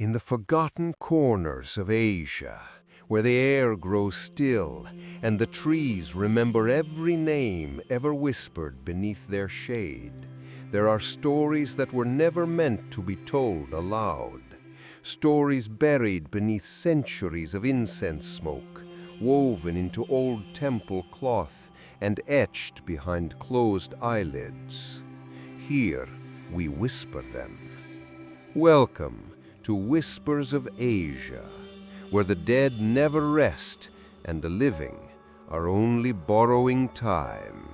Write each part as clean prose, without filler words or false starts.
In the forgotten corners of Asia, where the air grows still and the trees remember every name ever whispered beneath their shade, there are stories that were never meant to be told aloud. Stories buried beneath centuries of incense smoke, woven into old temple cloth and etched behind closed eyelids. Here we whisper them. Welcome to Whispers of Asia, where the dead never rest and the living are only borrowing time.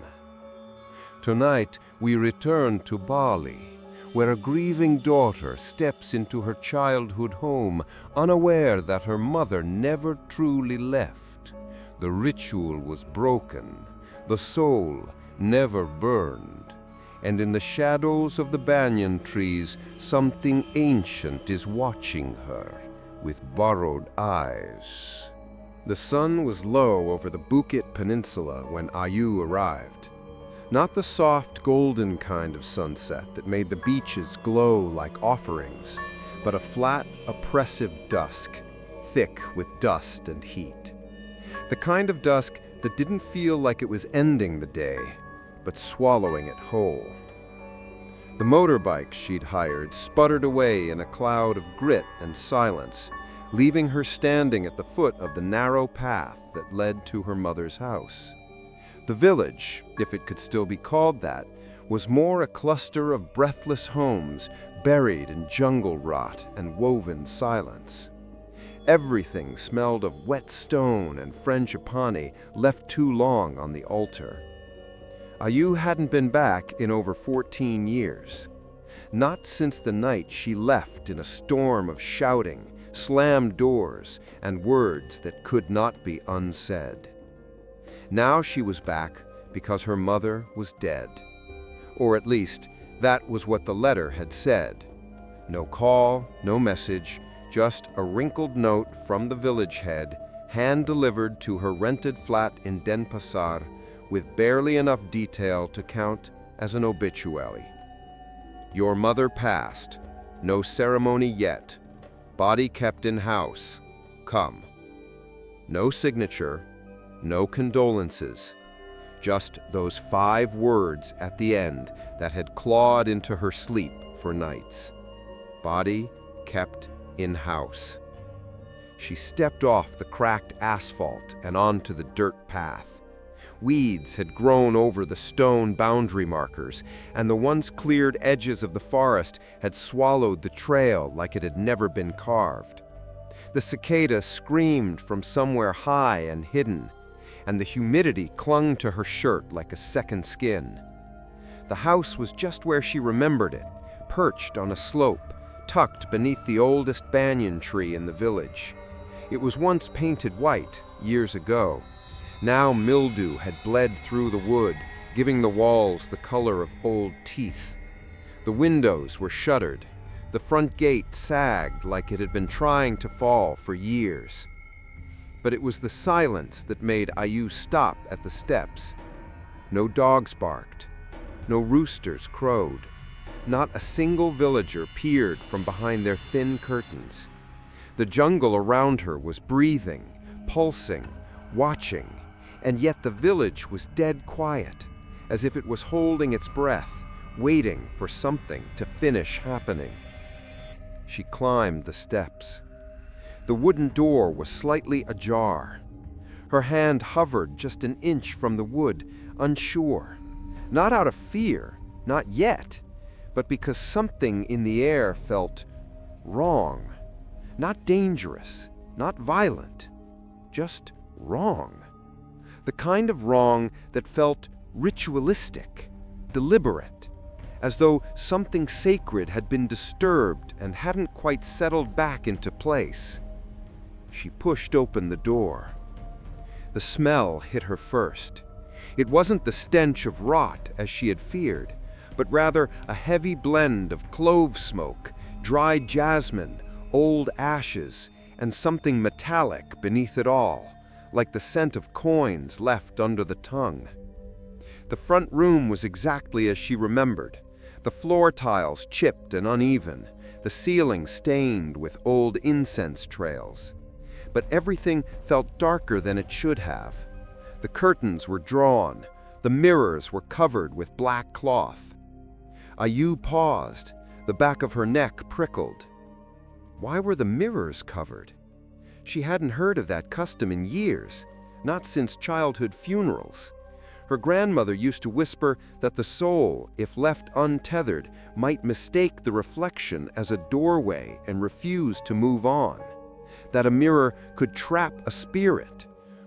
Tonight we return to Bali, where a grieving daughter steps into her childhood home, unaware that her mother never truly left. The ritual was broken, the soul never burned, and in the shadows of the banyan trees, something ancient is watching her with borrowed eyes. The sun was low over the Bukit Peninsula when Ayu arrived. Not the soft, golden kind of sunset that made the beaches glow like offerings, but a flat, oppressive dusk, thick with dust and heat. The kind of dusk that didn't feel like it was ending the day, but swallowing it whole. The motorbike she'd hired sputtered away in a cloud of grit and silence, leaving her standing at the foot of the narrow path that led to her mother's house. The village, if it could still be called that, was more a cluster of breathless homes buried in jungle rot and woven silence. Everything smelled of wet stone and frangipani left too long on the altar. Ayu hadn't been back in over 14 years. Not since the night she left in a storm of shouting, slammed doors, and words that could not be unsaid. Now she was back because her mother was dead. Or at least, that was what the letter had said. No call, no message, just a wrinkled note from the village head, hand-delivered to her rented flat in Denpasar, with barely enough detail to count as an obituary. Your mother passed. No ceremony yet. Body kept in house. Come. No signature, no condolences. Just those 5 words at the end that had clawed into her sleep for nights. Body kept in house. She stepped off the cracked asphalt and onto the dirt path. Weeds had grown over the stone boundary markers, and the once cleared edges of the forest had swallowed the trail like it had never been carved. The cicada screamed from somewhere high and hidden, and the humidity clung to her shirt like a second skin. The house was just where she remembered it, perched on a slope, tucked beneath the oldest banyan tree in the village. It was once painted white, years ago. Now mildew had bled through the wood, giving the walls the color of old teeth. The windows were shuttered. The front gate sagged like it had been trying to fall for years. But it was the silence that made Ayu stop at the steps. No dogs barked. No roosters crowed. Not a single villager peered from behind their thin curtains. The jungle around her was breathing, pulsing, watching, and yet the village was dead quiet, as if it was holding its breath, waiting for something to finish happening. She climbed the steps. The wooden door was slightly ajar. Her hand hovered just an inch from the wood, unsure. Not out of fear, not yet, but because something in the air felt wrong. Not dangerous, not violent, just wrong. The kind of wrong that felt ritualistic, deliberate, as though something sacred had been disturbed and hadn't quite settled back into place. She pushed open the door. The smell hit her first. It wasn't the stench of rot as she had feared, but rather a heavy blend of clove smoke, dried jasmine, old ashes, and something metallic beneath it all, like the scent of coins left under the tongue. The front room was exactly as she remembered. The floor tiles chipped and uneven, the ceiling stained with old incense trails. But everything felt darker than it should have. The curtains were drawn, the mirrors were covered with black cloth. Ayu paused, the back of her neck prickled. Why were the mirrors covered? She hadn't heard of that custom in years, not since childhood funerals. Her grandmother used to whisper that the soul, if left untethered, might mistake the reflection as a doorway and refuse to move on. That a mirror could trap a spirit,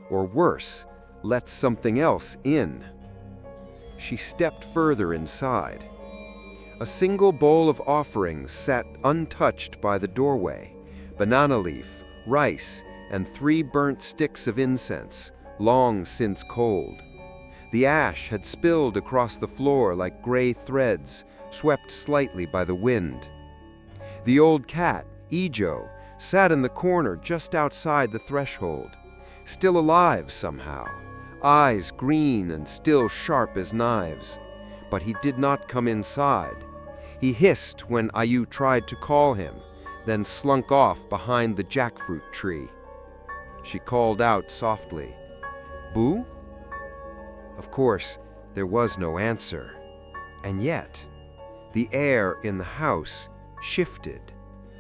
or worse, let something else in. She stepped further inside. A single bowl of offerings sat untouched by the doorway: banana leaf, rice, and 3 burnt sticks of incense, long since cold. The ash had spilled across the floor like gray threads, swept slightly by the wind. The old cat, Ijo, sat in the corner just outside the threshold, still alive somehow, eyes green and still sharp as knives. But he did not come inside. He hissed when Ayu tried to call him, then slunk off behind the jackfruit tree. She called out softly, "Boo?" Of course, there was no answer. And yet, the air in the house shifted,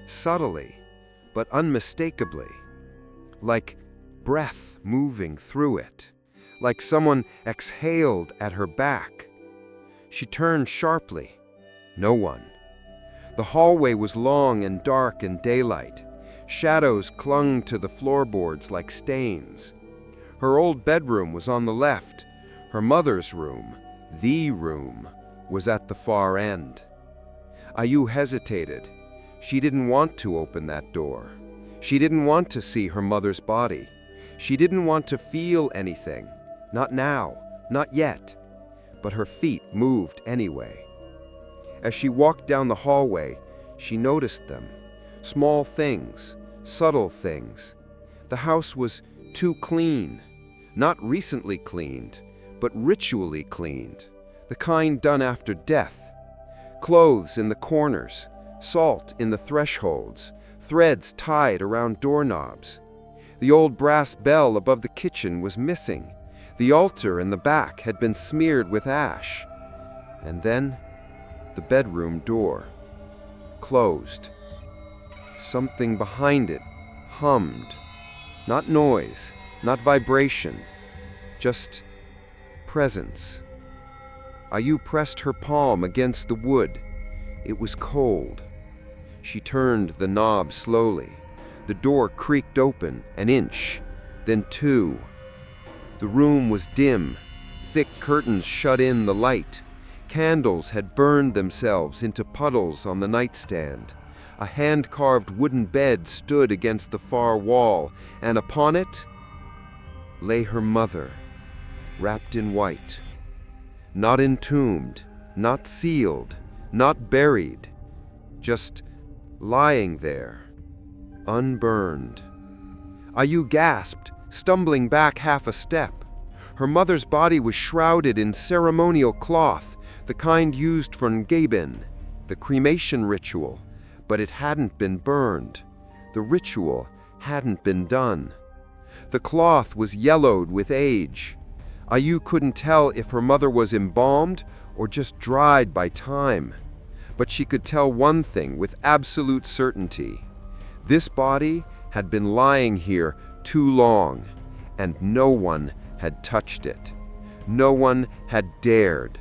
subtly, but unmistakably, like breath moving through it, like someone exhaled at her back. She turned sharply. No one. The hallway was long and dark in daylight. Shadows clung to the floorboards like stains. Her old bedroom was on the left. Her mother's room, the room, was at the far end. Ayu hesitated. She didn't want to open that door. She didn't want to see her mother's body. She didn't want to feel anything. Not now, not yet. But her feet moved anyway. As she walked down the hallway, she noticed them. Small things, subtle things. The house was too clean. Not recently cleaned, but ritually cleaned. The kind done after death. Clothes in the corners, salt in the thresholds, threads tied around doorknobs. The old brass bell above the kitchen was missing. The altar in the back had been smeared with ash. And then, the bedroom door. Closed. Something behind it hummed. Not noise, not vibration, just presence. Ayu pressed her palm against the wood. It was cold. She turned the knob slowly. The door creaked open, an inch, then 2. The room was dim. Thick curtains shut in the light. Candles had burned themselves into puddles on the nightstand. A hand-carved wooden bed stood against the far wall, and upon it lay her mother, wrapped in white. Not entombed, not sealed, not buried, just lying there, unburned. Ayu gasped, stumbling back half a step. Her mother's body was shrouded in ceremonial cloth, the kind used for ngabin, the cremation ritual, but it hadn't been burned. The ritual hadn't been done. The cloth was yellowed with age. Ayu couldn't tell if her mother was embalmed or just dried by time. But she could tell one thing with absolute certainty. This body had been lying here too long, and no one had touched it. No one had dared.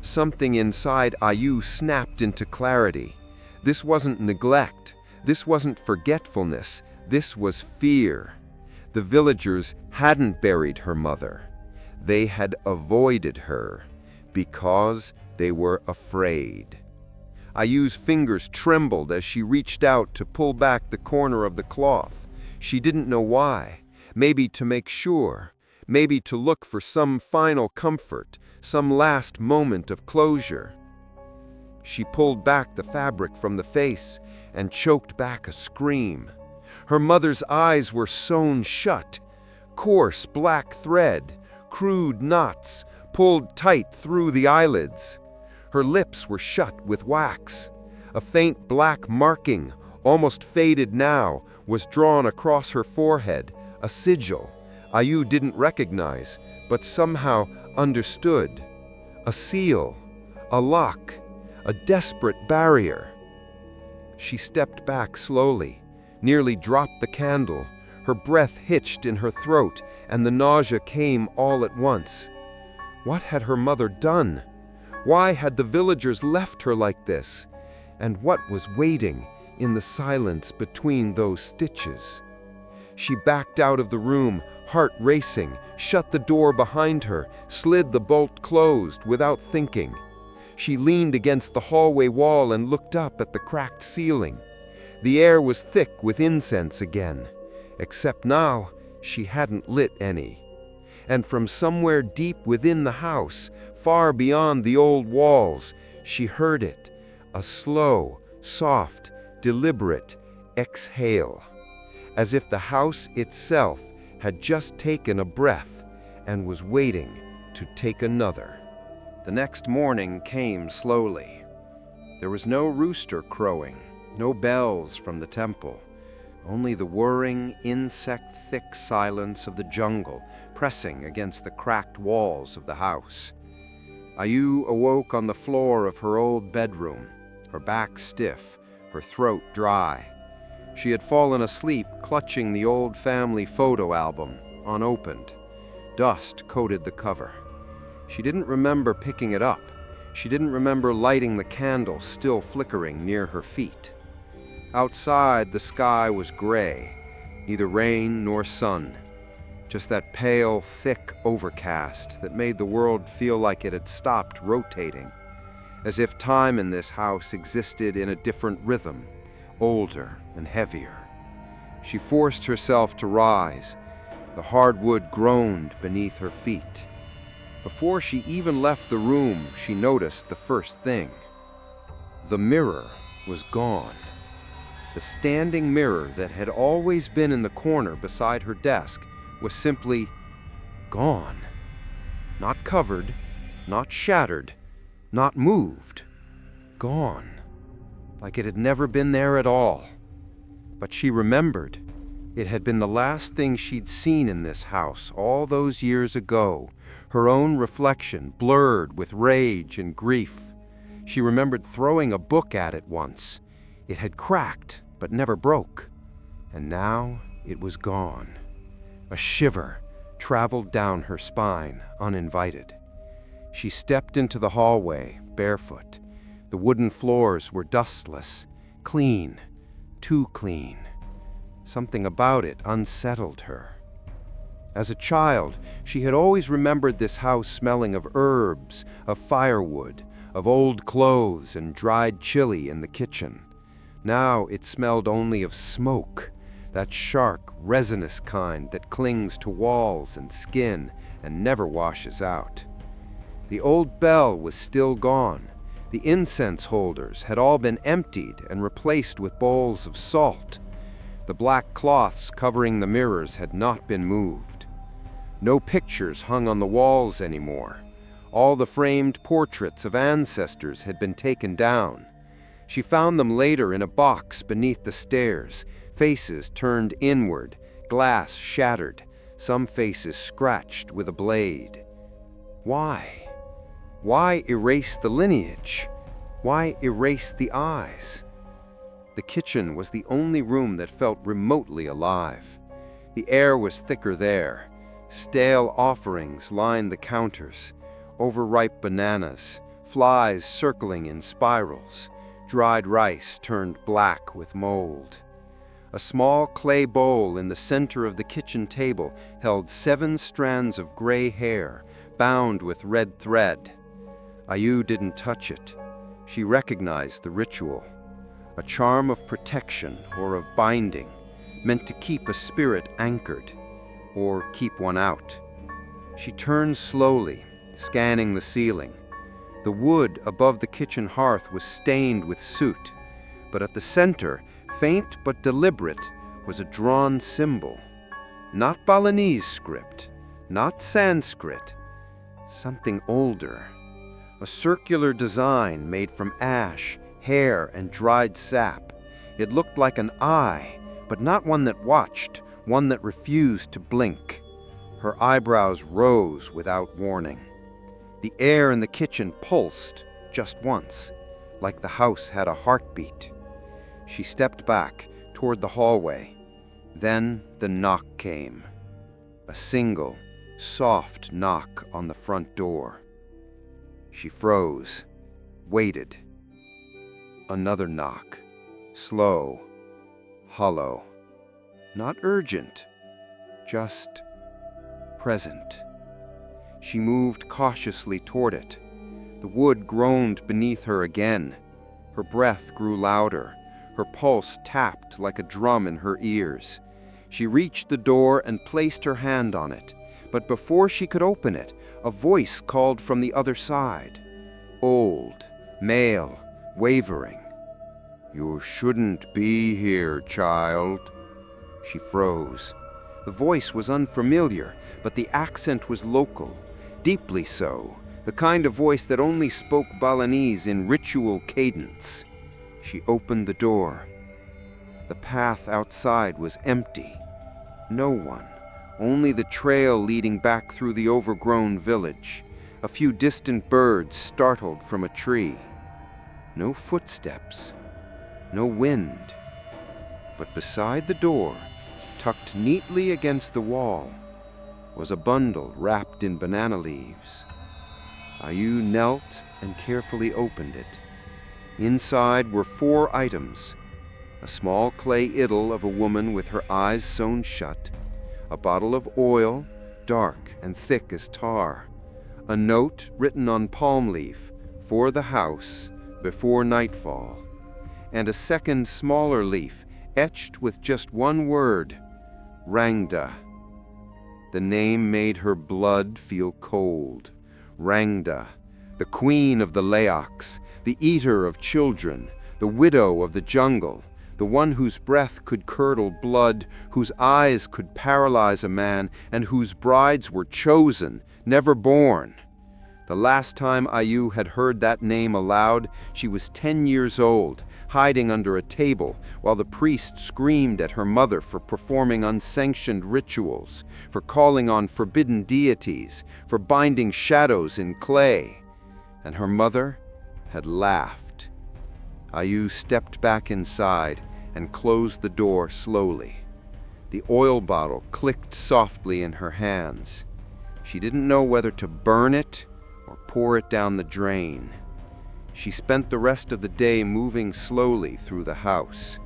Something inside Ayu snapped into clarity. This wasn't neglect. This wasn't forgetfulness. This was fear. The villagers hadn't buried her mother. They had avoided her because they were afraid. Ayu's fingers trembled as she reached out to pull back the corner of the cloth. She didn't know why. Maybe to make sure. Maybe to look for some final comfort, some last moment of closure. She pulled back the fabric from the face and choked back a scream. Her mother's eyes were sewn shut. Coarse black thread, crude knots, pulled tight through the eyelids. Her lips were shut with wax. A faint black marking, almost faded now, was drawn across her forehead, a sigil Ayu didn't recognize, but somehow understood. A seal, a lock, a desperate barrier. She stepped back slowly, nearly dropped the candle. Her breath hitched in her throat, and the nausea came all at once. What had her mother done? Why had the villagers left her like this? And what was waiting in the silence between those stitches? She backed out of the room, heart racing, shut the door behind her, slid the bolt closed without thinking. She leaned against the hallway wall and looked up at the cracked ceiling. The air was thick with incense again, except now she hadn't lit any. And from somewhere deep within the house, far beyond the old walls, she heard it, a slow, soft, deliberate exhale, as if the house itself had just taken a breath and was waiting to take another. The next morning came slowly. There was no rooster crowing, no bells from the temple, only the whirring, insect-thick silence of the jungle pressing against the cracked walls of the house. Ayu awoke on the floor of her old bedroom, her back stiff, her throat dry. She had fallen asleep clutching the old family photo album, unopened. Dust coated the cover. She didn't remember picking it up. She didn't remember lighting the candle still flickering near her feet. Outside, the sky was gray, neither rain nor sun. Just that pale, thick overcast that made the world feel like it had stopped rotating, as if time in this house existed in a different rhythm, older and heavier. She forced herself to rise. The hardwood groaned beneath her feet. Before she even left the room, she noticed the first thing. The mirror was gone. The standing mirror that had always been in the corner beside her desk was simply gone. Not covered, not shattered, not moved. Gone. Like it had never been there at all. But she remembered. It had been the last thing she'd seen in this house all those years ago, her own reflection blurred with rage and grief. She remembered throwing a book at it once. It had cracked, but never broke. And now it was gone. A shiver traveled down her spine, uninvited. She stepped into the hallway, barefoot. The wooden floors were dustless, clean, too clean. Something about it unsettled her. As a child, she had always remembered this house smelling of herbs, of firewood, of old clothes and dried chili in the kitchen. Now it smelled only of smoke, that sharp, resinous kind that clings to walls and skin and never washes out. The old bell was still gone. The incense holders had all been emptied and replaced with bowls of salt. The black cloths covering the mirrors had not been moved. No pictures hung on the walls anymore. All the framed portraits of ancestors had been taken down. She found them later in a box beneath the stairs, faces turned inward, glass shattered, some faces scratched with a blade. Why? Why erase the lineage? Why erase the eyes? The kitchen was the only room that felt remotely alive. The air was thicker there. Stale offerings lined the counters, overripe bananas, flies circling in spirals, dried rice turned black with mold. A small clay bowl in the center of the kitchen table held 7 strands of gray hair, bound with red thread. Ayu didn't touch it. She recognized the ritual, a charm of protection or of binding, meant to keep a spirit anchored, or keep one out. She turned slowly, scanning the ceiling. The wood above the kitchen hearth was stained with soot, but at the center, faint but deliberate, was a drawn symbol. Not Balinese script, not Sanskrit, something older. A circular design made from ash, hair and dried sap. It looked like an eye, but not one that watched, one that refused to blink. Her eyebrows rose without warning. The air in the kitchen pulsed just once, like the house had a heartbeat. She stepped back toward the hallway. Then the knock came. A single, soft knock on the front door. She froze, waited. Another knock, slow, hollow. Not urgent, just present. She moved cautiously toward it. The wood groaned beneath her again. Her breath grew louder. Her pulse tapped like a drum in her ears. She reached the door and placed her hand on it. But before she could open it, a voice called from the other side. Old, male, wavering. "You shouldn't be here, child." She froze. The voice was unfamiliar, but the accent was local, deeply so, the kind of voice that only spoke Balinese in ritual cadence. She opened the door. The path outside was empty. No one, only the trail leading back through the overgrown village. A few distant birds startled from a tree. No footsteps, no wind. But beside the door, tucked neatly against the wall, was a bundle wrapped in banana leaves. Ayu knelt and carefully opened it. Inside were 4 items: a small clay idol of a woman with her eyes sewn shut, a bottle of oil, dark and thick as tar, a note written on palm leaf, "For the house, before nightfall," and a second smaller leaf etched with just one word, Rangda. The name made her blood feel cold. Rangda, the queen of the Leyaks, the eater of children, the widow of the jungle, the one whose breath could curdle blood, whose eyes could paralyze a man, and whose brides were chosen, never born. The last time Ayu had heard that name aloud, she was 10 years old, hiding under a table, while the priest screamed at her mother for performing unsanctioned rituals, for calling on forbidden deities, for binding shadows in clay. And her mother had laughed. Ayu stepped back inside and closed the door slowly. The oil bottle clicked softly in her hands. She didn't know whether to burn it or pour it down the drain. She spent the rest of the day moving slowly through the house.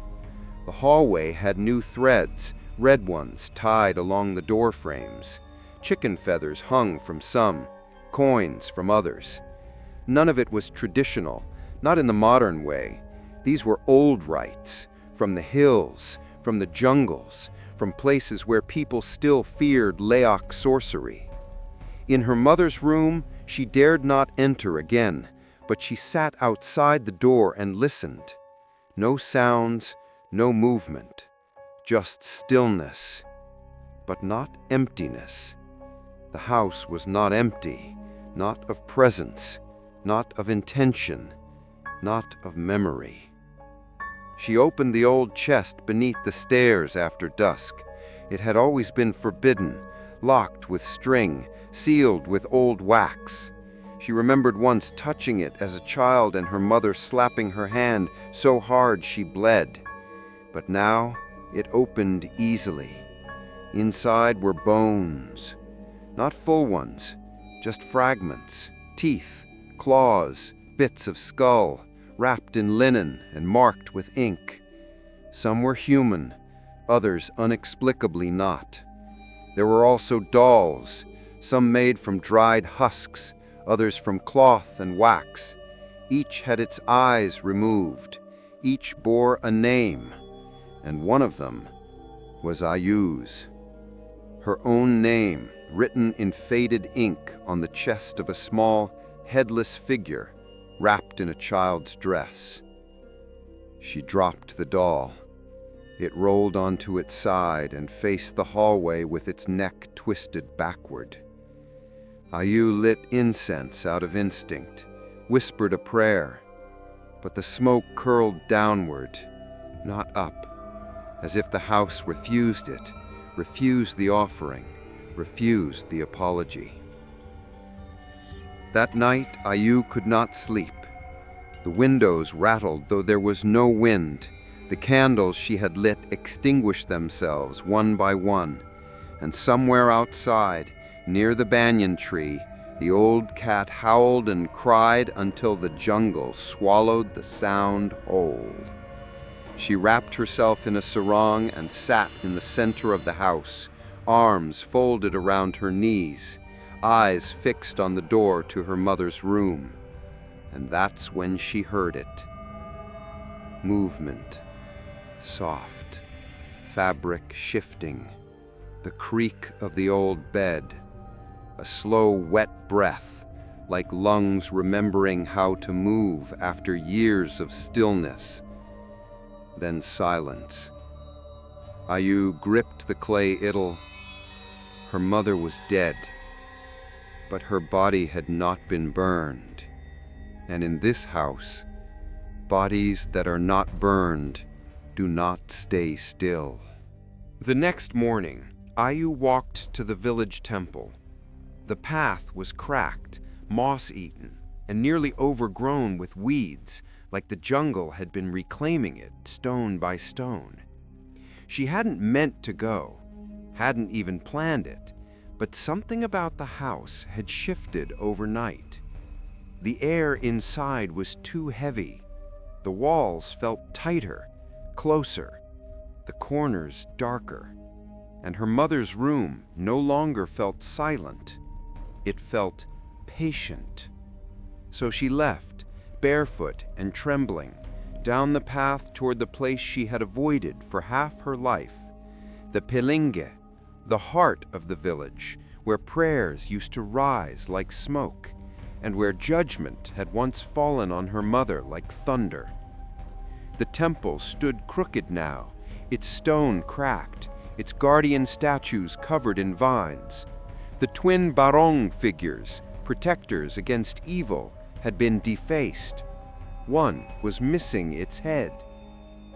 The hallway had new threads, red ones tied along the door frames. Chicken feathers hung from some, coins from others. None of it was traditional, not in the modern way. These were old rites, from the hills, from the jungles, from places where people still feared Leyak sorcery. In her mother's room, she dared not enter again, but she sat outside the door and listened. No sounds, no movement, just stillness, but not emptiness. The house was not empty, not of presence, not of intention, not of memory. She opened the old chest beneath the stairs after dusk. It had always been forbidden, locked with string, sealed with old wax. She remembered once touching it as a child and her mother slapping her hand so hard she bled. But now it opened easily. Inside were bones, not full ones, just fragments, teeth, claws, bits of skull, wrapped in linen and marked with ink. Some were human, others inexplicably not. There were also dolls, some made from dried husks, others from cloth and wax. Each had its eyes removed. Each bore a name, and one of them was Ayu's. Her own name, written in faded ink on the chest of a small, headless figure wrapped in a child's dress. She dropped the doll. It rolled onto its side and faced the hallway with its neck twisted backward. Ayu lit incense out of instinct, whispered a prayer. but the smoke curled downward, not up, as if the house refused it, refused the offering, refused the apology. That night, Ayu could not sleep. The windows rattled, though there was no wind. The candles she had lit extinguished themselves one by one, and somewhere outside, near the banyan tree, the old cat howled and cried until the jungle swallowed the sound whole. She wrapped herself in a sarong and sat in the center of the house, arms folded around her knees, eyes fixed on the door to her mother's room. And that's when she heard it. Movement, soft, fabric shifting, the creak of the old bed, a slow, wet breath, like lungs remembering how to move after years of stillness. Then silence. Ayu gripped the clay idol. Her mother was dead, but her body had not been burned. And in this house, bodies that are not burned do not stay still. The next morning, Ayu walked to the village temple. The path was cracked, moss-eaten, and nearly overgrown with weeds, like the jungle had been reclaiming it stone by stone. She hadn't meant to go, hadn't even planned it, but something about the house had shifted overnight. The air inside was too heavy. The walls felt tighter, closer, the corners darker, and her mother's room no longer felt silent. It felt patient. So she left, barefoot and trembling, down the path toward the place she had avoided for half her life, the Pelinge, the heart of the village, where prayers used to rise like smoke, and where judgment had once fallen on her mother like thunder. The temple stood crooked now, its stone cracked, its guardian statues covered in vines. The twin barong figures, protectors against evil, had been defaced. One was missing its head.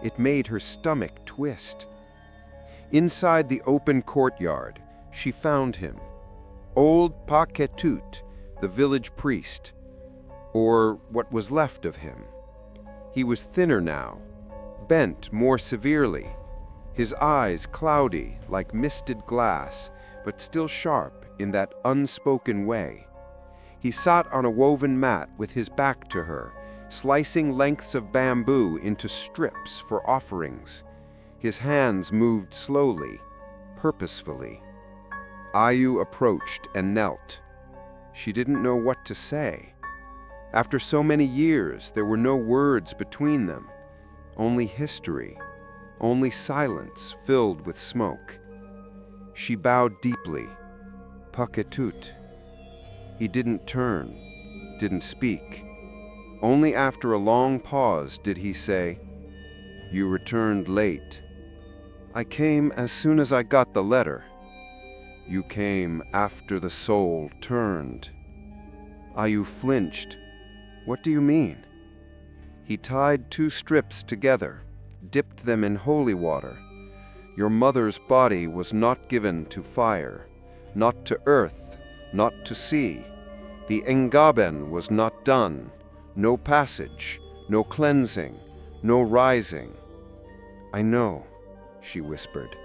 It made her stomach twist. Inside the open courtyard, she found him, old Paketut, the village priest, or what was left of him. He was thinner now, bent more severely, his eyes cloudy like misted glass, but still sharp in that unspoken way. He sat on a woven mat with his back to her, slicing lengths of bamboo into strips for offerings. His hands moved slowly, purposefully. Ayu approached and knelt. She didn't know what to say. After so many years, there were no words between them, only history, only silence filled with smoke. She bowed deeply. Paketut. He didn't turn, didn't speak. Only after a long pause did he say, "You returned late." "I came as soon as I got the letter." "You came after the soul turned." Ayu flinched. "What do you mean?" He tied 2 strips together, dipped them in holy water. "Your mother's body was not given to fire, not to earth, not to sea. The Engaben was not done. No passage, no cleansing, no rising." "I know," she whispered.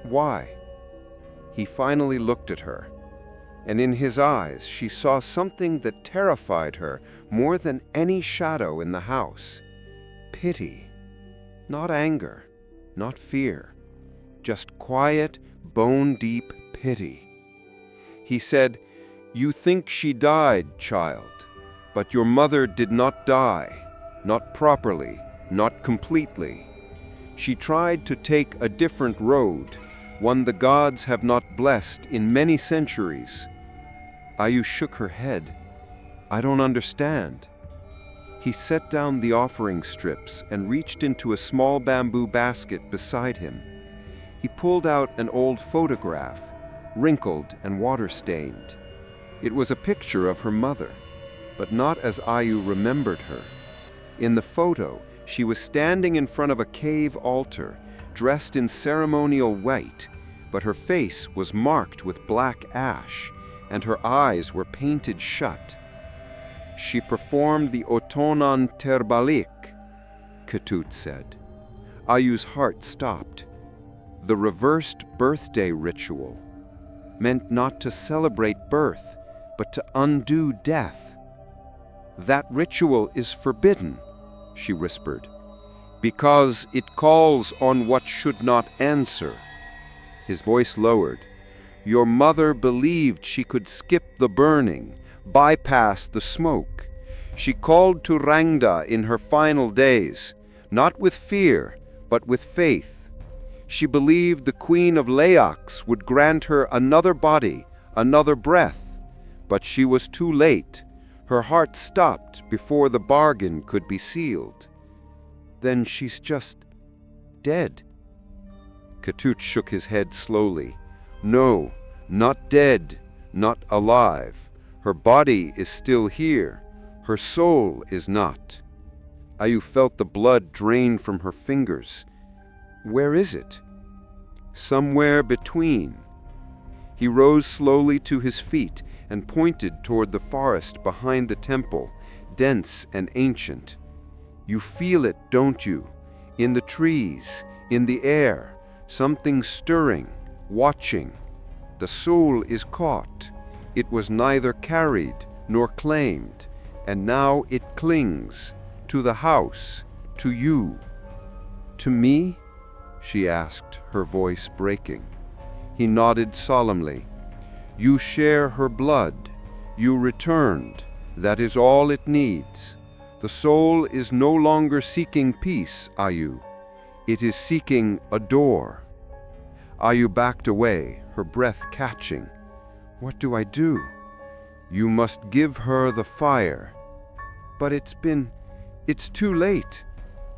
"Why?" He finally looked at her, and in his eyes she saw something that terrified her more than any shadow in the house. Pity. Not anger, not fear, just quiet, bone-deep pity. He said, "You think she died, child, but your mother did not die, not properly, not completely. She tried to take a different road, one the gods have not blessed in many centuries." Ayu shook her head. "I don't understand." He set down the offering strips and reached into a small bamboo basket beside him. He pulled out an old photograph, wrinkled and water-stained. It was a picture of her mother, but not as Ayu remembered her. In the photo, she was standing in front of a cave altar, dressed in ceremonial white, but her face was marked with black ash, and her eyes were painted shut. She performed the otonan terbalik, Ketut said. Ayu's heart stopped. The reversed birthday ritual, meant not to celebrate birth, but to undo death. That ritual is forbidden, she whispered, because it calls on what should not answer. His voice lowered. Your mother believed she could skip the burning, bypass the smoke. She called to Rangda in her final days, not with fear, but with faith. She believed the Queen of Leyak would grant her another body, another breath. But she was too late. Her heart stopped before the bargain could be sealed. Then she's just dead. Ketut shook his head slowly. No, not dead, not alive. Her body is still here. Her soul is not. Ayu felt the blood drain from her fingers. Where is it? Somewhere between. He rose slowly to his feet and pointed toward the forest behind the temple, dense and ancient. You feel it, don't you? In the trees, in the air, something stirring, watching. The soul is caught. It was neither carried nor claimed, and now it clings to the house, to you. To me? She asked, her voice breaking. He nodded solemnly. You share her blood. You returned. That is all it needs. The soul is no longer seeking peace, Ayu. It is seeking a door. Ayu backed away, her breath catching. What do I do? You must give her the fire. But it's too late.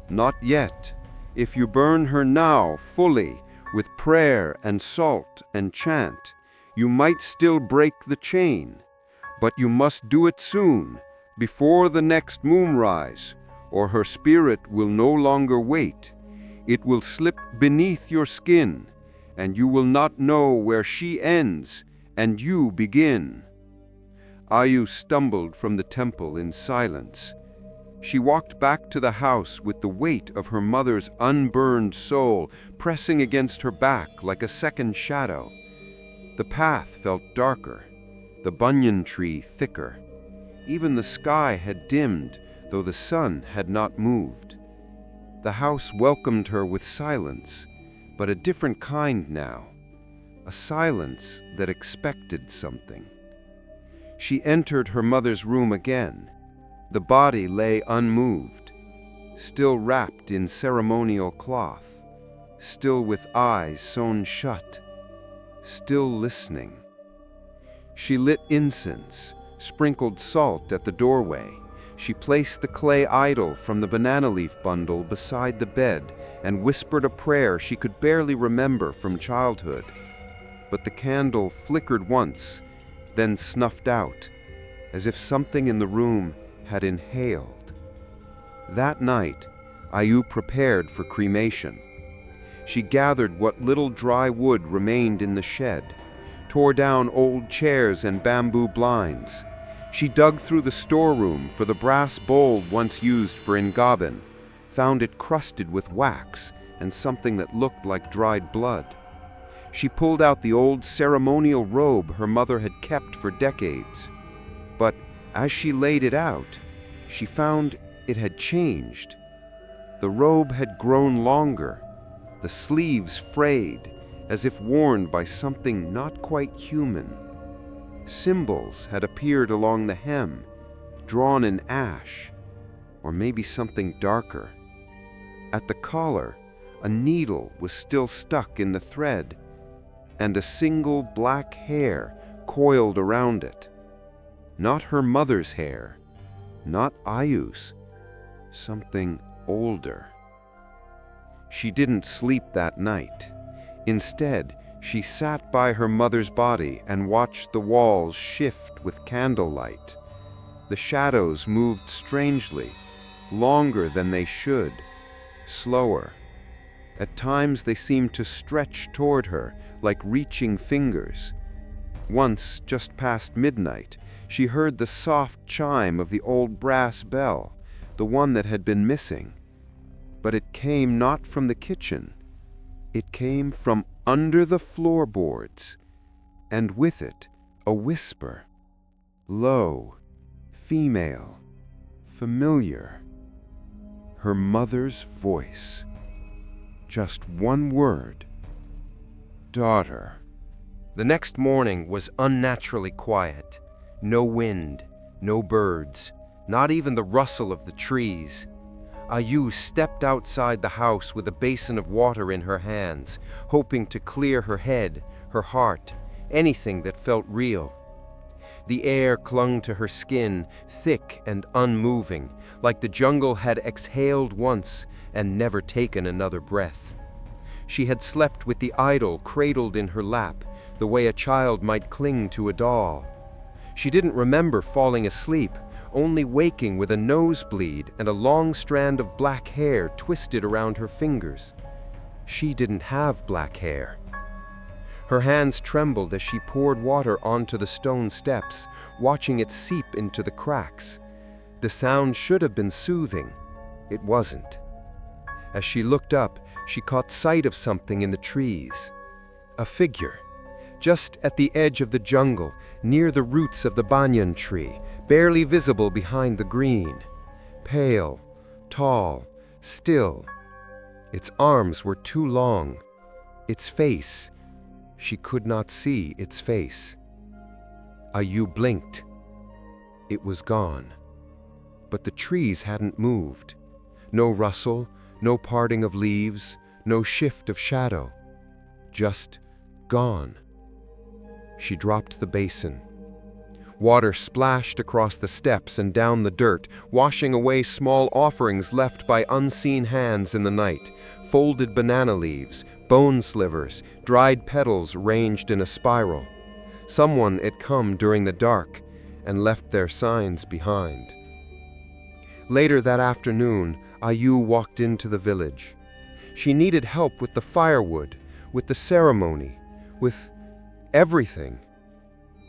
Not yet. If you burn her now fully, with prayer and salt and chant, you might still break the chain. But you must do it soon, before the next moonrise, or her spirit will no longer wait. It will slip beneath your skin, and you will not know where she ends and you begin. Ayu stumbled from the temple in silence. She walked back to the house with the weight of her mother's unburned soul pressing against her back like a second shadow. The path felt darker, the banyan tree thicker. Even the sky had dimmed, though the sun had not moved. The house welcomed her with silence, but a different kind now, a silence that expected something. She entered her mother's room again. The body lay unmoved, still wrapped in ceremonial cloth, still with eyes sewn shut, still listening. She lit incense, sprinkled salt at the doorway. She placed the clay idol from the banana leaf bundle beside the bed and whispered a prayer she could barely remember from childhood. But the candle flickered once, then snuffed out, as if something in the room had inhaled. That night, Ayu prepared for cremation. She gathered what little dry wood remained in the shed, tore down old chairs and bamboo blinds. She dug through the storeroom for the brass bowl once used for ingabin, found it crusted with wax and something that looked like dried blood. She pulled out the old ceremonial robe her mother had kept for decades. But as she laid it out, she found it had changed. The robe had grown longer, the sleeves frayed, as if worn by something not quite human. Symbols had appeared along the hem, drawn in ash, or maybe something darker. At the collar, a needle was still stuck in the thread, and a single black hair coiled around it. Not her mother's hair, not Ayu's, something older. She didn't sleep that night. Instead, she sat by her mother's body and watched the walls shift with candlelight. The shadows moved strangely, longer than they should, slower. At times they seemed to stretch toward her like reaching fingers. Once, just past midnight, she heard the soft chime of the old brass bell, the one that had been missing. But it came not from the kitchen. It came from under the floorboards, and with it a whisper, low, female, familiar. Her mother's voice. Just one word. Daughter. The next morning was unnaturally quiet. No wind, no birds, not even the rustle of the trees. Ayu stepped outside the house with a basin of water in her hands, hoping to clear her head, her heart, anything that felt real. The air clung to her skin, thick and unmoving, like the jungle had exhaled once and never taken another breath. She had slept with the idol cradled in her lap, the way a child might cling to a doll. She didn't remember falling asleep, only waking with a nosebleed and a long strand of black hair twisted around her fingers. She didn't have black hair. Her hands trembled as she poured water onto the stone steps, watching it seep into the cracks. The sound should have been soothing. It wasn't. As she looked up, she caught sight of something in the trees. A figure, just at the edge of the jungle, near the roots of the banyan tree, barely visible behind the green. Pale, tall, still. Its arms were too long. Its face, she could not see its face. Ayu blinked. It was gone. But the trees hadn't moved. No rustle, no parting of leaves, no shift of shadow. Just gone. She dropped the basin. Water splashed across the steps and down the dirt, washing away small offerings left by unseen hands in the night, folded banana leaves, bone slivers, dried petals ranged in a spiral. Someone had come during the dark and left their signs behind. Later that afternoon, Ayu walked into the village. She needed help with the firewood, with the ceremony, with everything.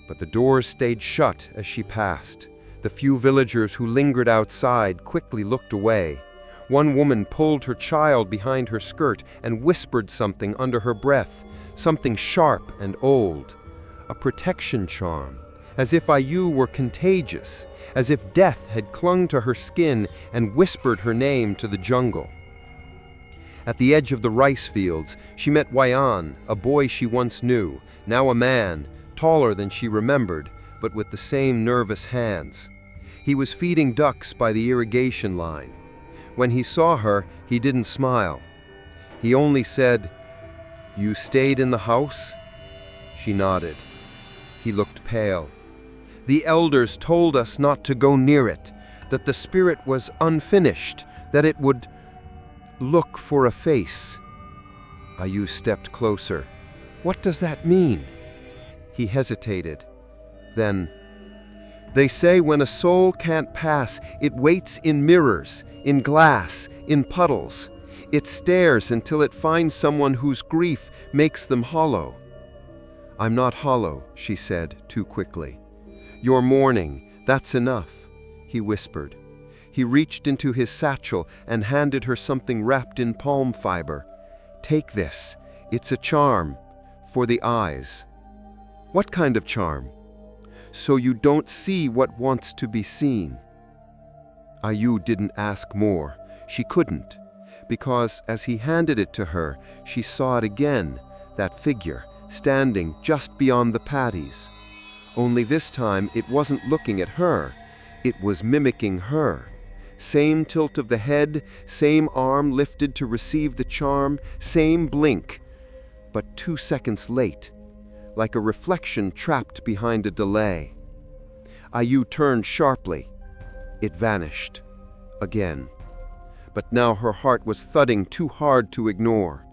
But the doors stayed shut as she passed. The few villagers who lingered outside quickly looked away. One woman pulled her child behind her skirt and whispered something under her breath, something sharp and old. A protection charm, as if Ayu were contagious, as if death had clung to her skin and whispered her name to the jungle. At the edge of the rice fields, she met Wayan, a boy she once knew, now a man, taller than she remembered, but with the same nervous hands. He was feeding ducks by the irrigation line. When he saw her, he didn't smile. He only said, "You stayed in the house?" She nodded. He looked pale. "The elders told us not to go near it, that the spirit was unfinished, that it would look for a face." Ayu stepped closer. "What does that mean?" He hesitated. Then, "They say when a soul can't pass, it waits in mirrors, in glass, in puddles. It stares until it finds someone whose grief makes them hollow." "I'm not hollow," she said, too quickly. "You're mourning, that's enough," he whispered. He reached into his satchel and handed her something wrapped in palm fiber. "Take this. It's a charm. For the eyes." "What kind of charm?" "So you don't see what wants to be seen." Ayu didn't ask more. She couldn't. Because as he handed it to her, she saw it again, that figure, standing just beyond the patties. Only this time it wasn't looking at her. It was mimicking her. Same tilt of the head, same arm lifted to receive the charm, same blink. But 2 seconds late, like a reflection trapped behind a delay. Ayu turned sharply. It vanished. Again. But now her heart was thudding too hard to ignore.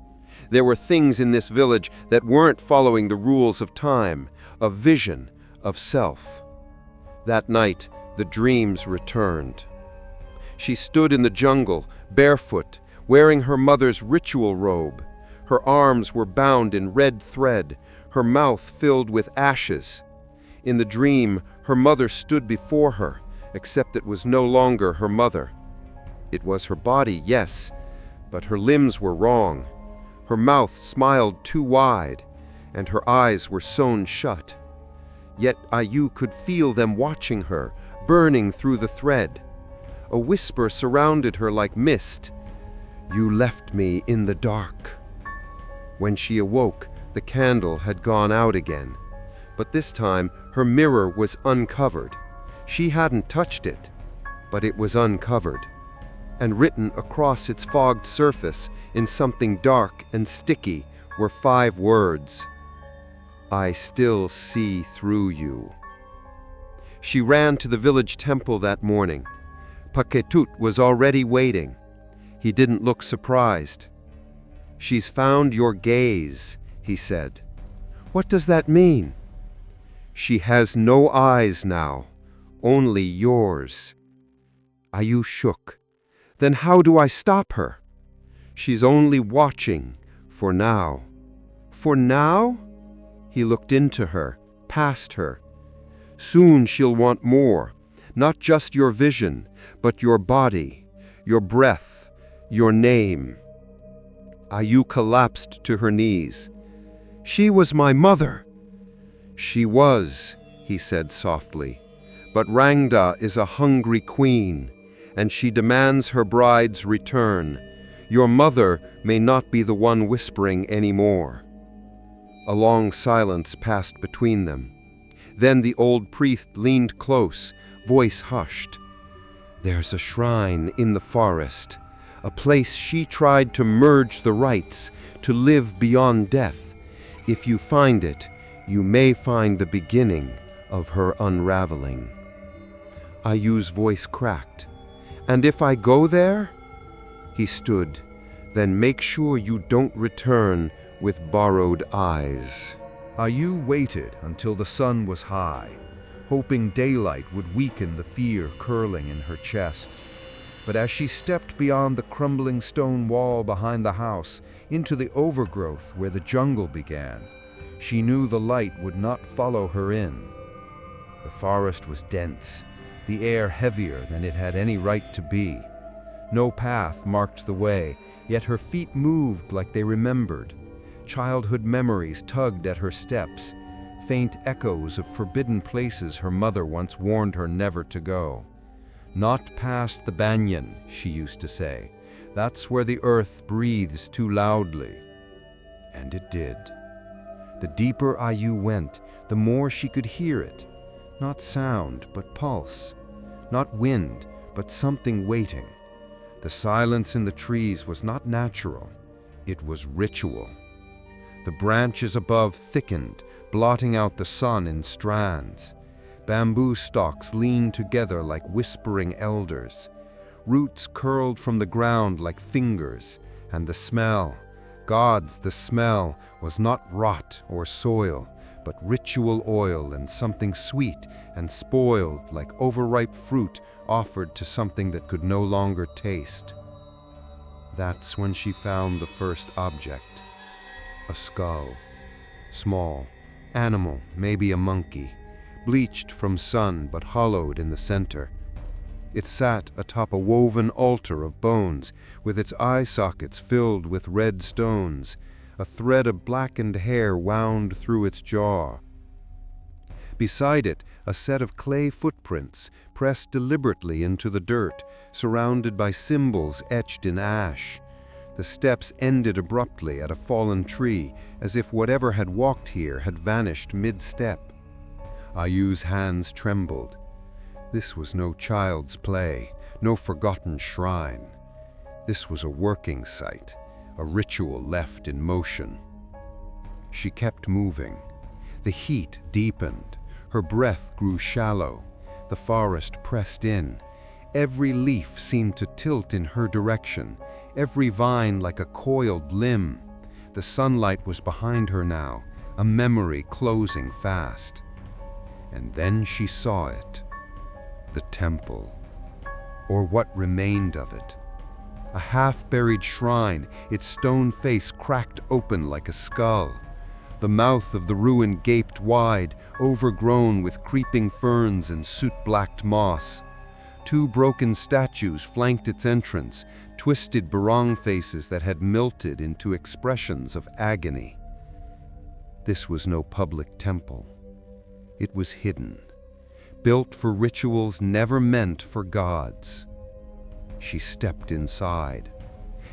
There were things in this village that weren't following the rules of time, of vision, of self. That night, the dreams returned. She stood in the jungle, barefoot, wearing her mother's ritual robe. Her arms were bound in red thread, her mouth filled with ashes. In the dream, her mother stood before her, except it was no longer her mother. It was her body, yes, but her limbs were wrong. Her mouth smiled too wide, and her eyes were sewn shut. Yet Ayu could feel them watching her, burning through the thread. A whisper surrounded her like mist. "You left me in the dark." When she awoke, the candle had gone out again. But this time, her mirror was uncovered. She hadn't touched it, but it was uncovered. And written across its fogged surface, in something dark and sticky, were 5 words. "I still see through you." She ran to the village temple that morning. Paketut was already waiting. He didn't look surprised. "She's found your gaze," he said. "What does that mean?" "She has no eyes now, only yours." Ayu shook. "Then how do I stop her?" "She's only watching, for now." "For now?" He looked into her, past her. "Soon she'll want more, not just your vision, but your body, your breath, your name." Ayu collapsed to her knees. "She was my mother." "She was," he said softly, "but Rangda is a hungry queen, and she demands her bride's return. Your mother may not be the one whispering anymore." A long silence passed between them. Then the old priest leaned close, voice hushed. "There's a shrine in the forest, a place she tried to merge the rites, to live beyond death. If you find it, you may find the beginning of her unraveling." Ayu's voice cracked. "And if I go there?" He stood. "Then make sure you don't return with borrowed eyes." Ayu waited until the sun was high, hoping daylight would weaken the fear curling in her chest. But as she stepped beyond the crumbling stone wall behind the house into the overgrowth where the jungle began, she knew the light would not follow her in. The forest was dense, the air heavier than it had any right to be. No path marked the way, yet her feet moved like they remembered. Childhood memories tugged at her steps, faint echoes of forbidden places her mother once warned her never to go. "Not past the banyan," she used to say. "That's where the earth breathes too loudly." And it did. The deeper Ayu went, the more she could hear it. Not sound, but pulse. Not wind, but something waiting. The silence in the trees was not natural. It was ritual. The branches above thickened, blotting out the sun in strands. Bamboo stalks leaned together like whispering elders. Roots curled from the ground like fingers, and the smell, gods, the smell, was not rot or soil, but ritual oil and something sweet and spoiled like overripe fruit offered to something that could no longer taste. That's when she found the first object. A skull. Small. Animal, maybe a monkey. Bleached from sun but hollowed in the center. It sat atop a woven altar of bones, with its eye sockets filled with red stones. A thread of blackened hair wound through its jaw. Beside it, a set of clay footprints, pressed deliberately into the dirt, surrounded by symbols etched in ash. The steps ended abruptly at a fallen tree, as if whatever had walked here had vanished mid-step. Ayu's hands trembled. This was no child's play, no forgotten shrine. This was a working site, a ritual left in motion. She kept moving. The heat deepened. Her breath grew shallow. The forest pressed in. Every leaf seemed to tilt in her direction, every vine like a coiled limb. The sunlight was behind her now, a memory closing fast. And then she saw it. The temple. or what remained of it. A half-buried shrine, its stone face cracked open like a skull. The mouth of the ruin gaped wide, overgrown with creeping ferns and soot-blacked moss. 2 broken statues flanked its entrance, twisted barong faces that had melted into expressions of agony. This was no public temple. It was hidden, built for rituals never meant for gods. She stepped inside.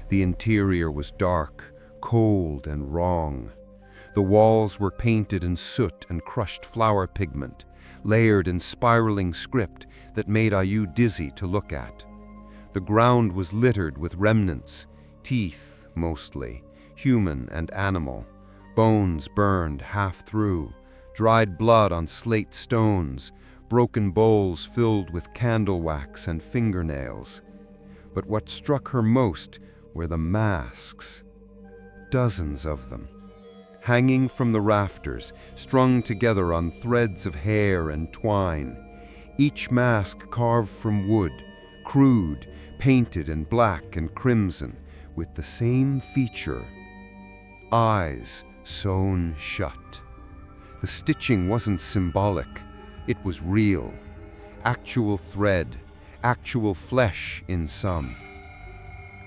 The interior was dark, cold, and wrong. The walls were painted in soot and crushed flower pigment, layered in spiraling script that made Ayu dizzy to look at. The ground was littered with remnants, teeth mostly, human and animal, bones burned half through, dried blood on slate stones, broken bowls filled with candle wax and fingernails. But what struck her most were the masks. Dozens of them, hanging from the rafters, strung together on threads of hair and twine. Each mask carved from wood, crude, painted in black and crimson, with the same feature: eyes sewn shut. The stitching wasn't symbolic, it was real. Actual thread, actual flesh in some.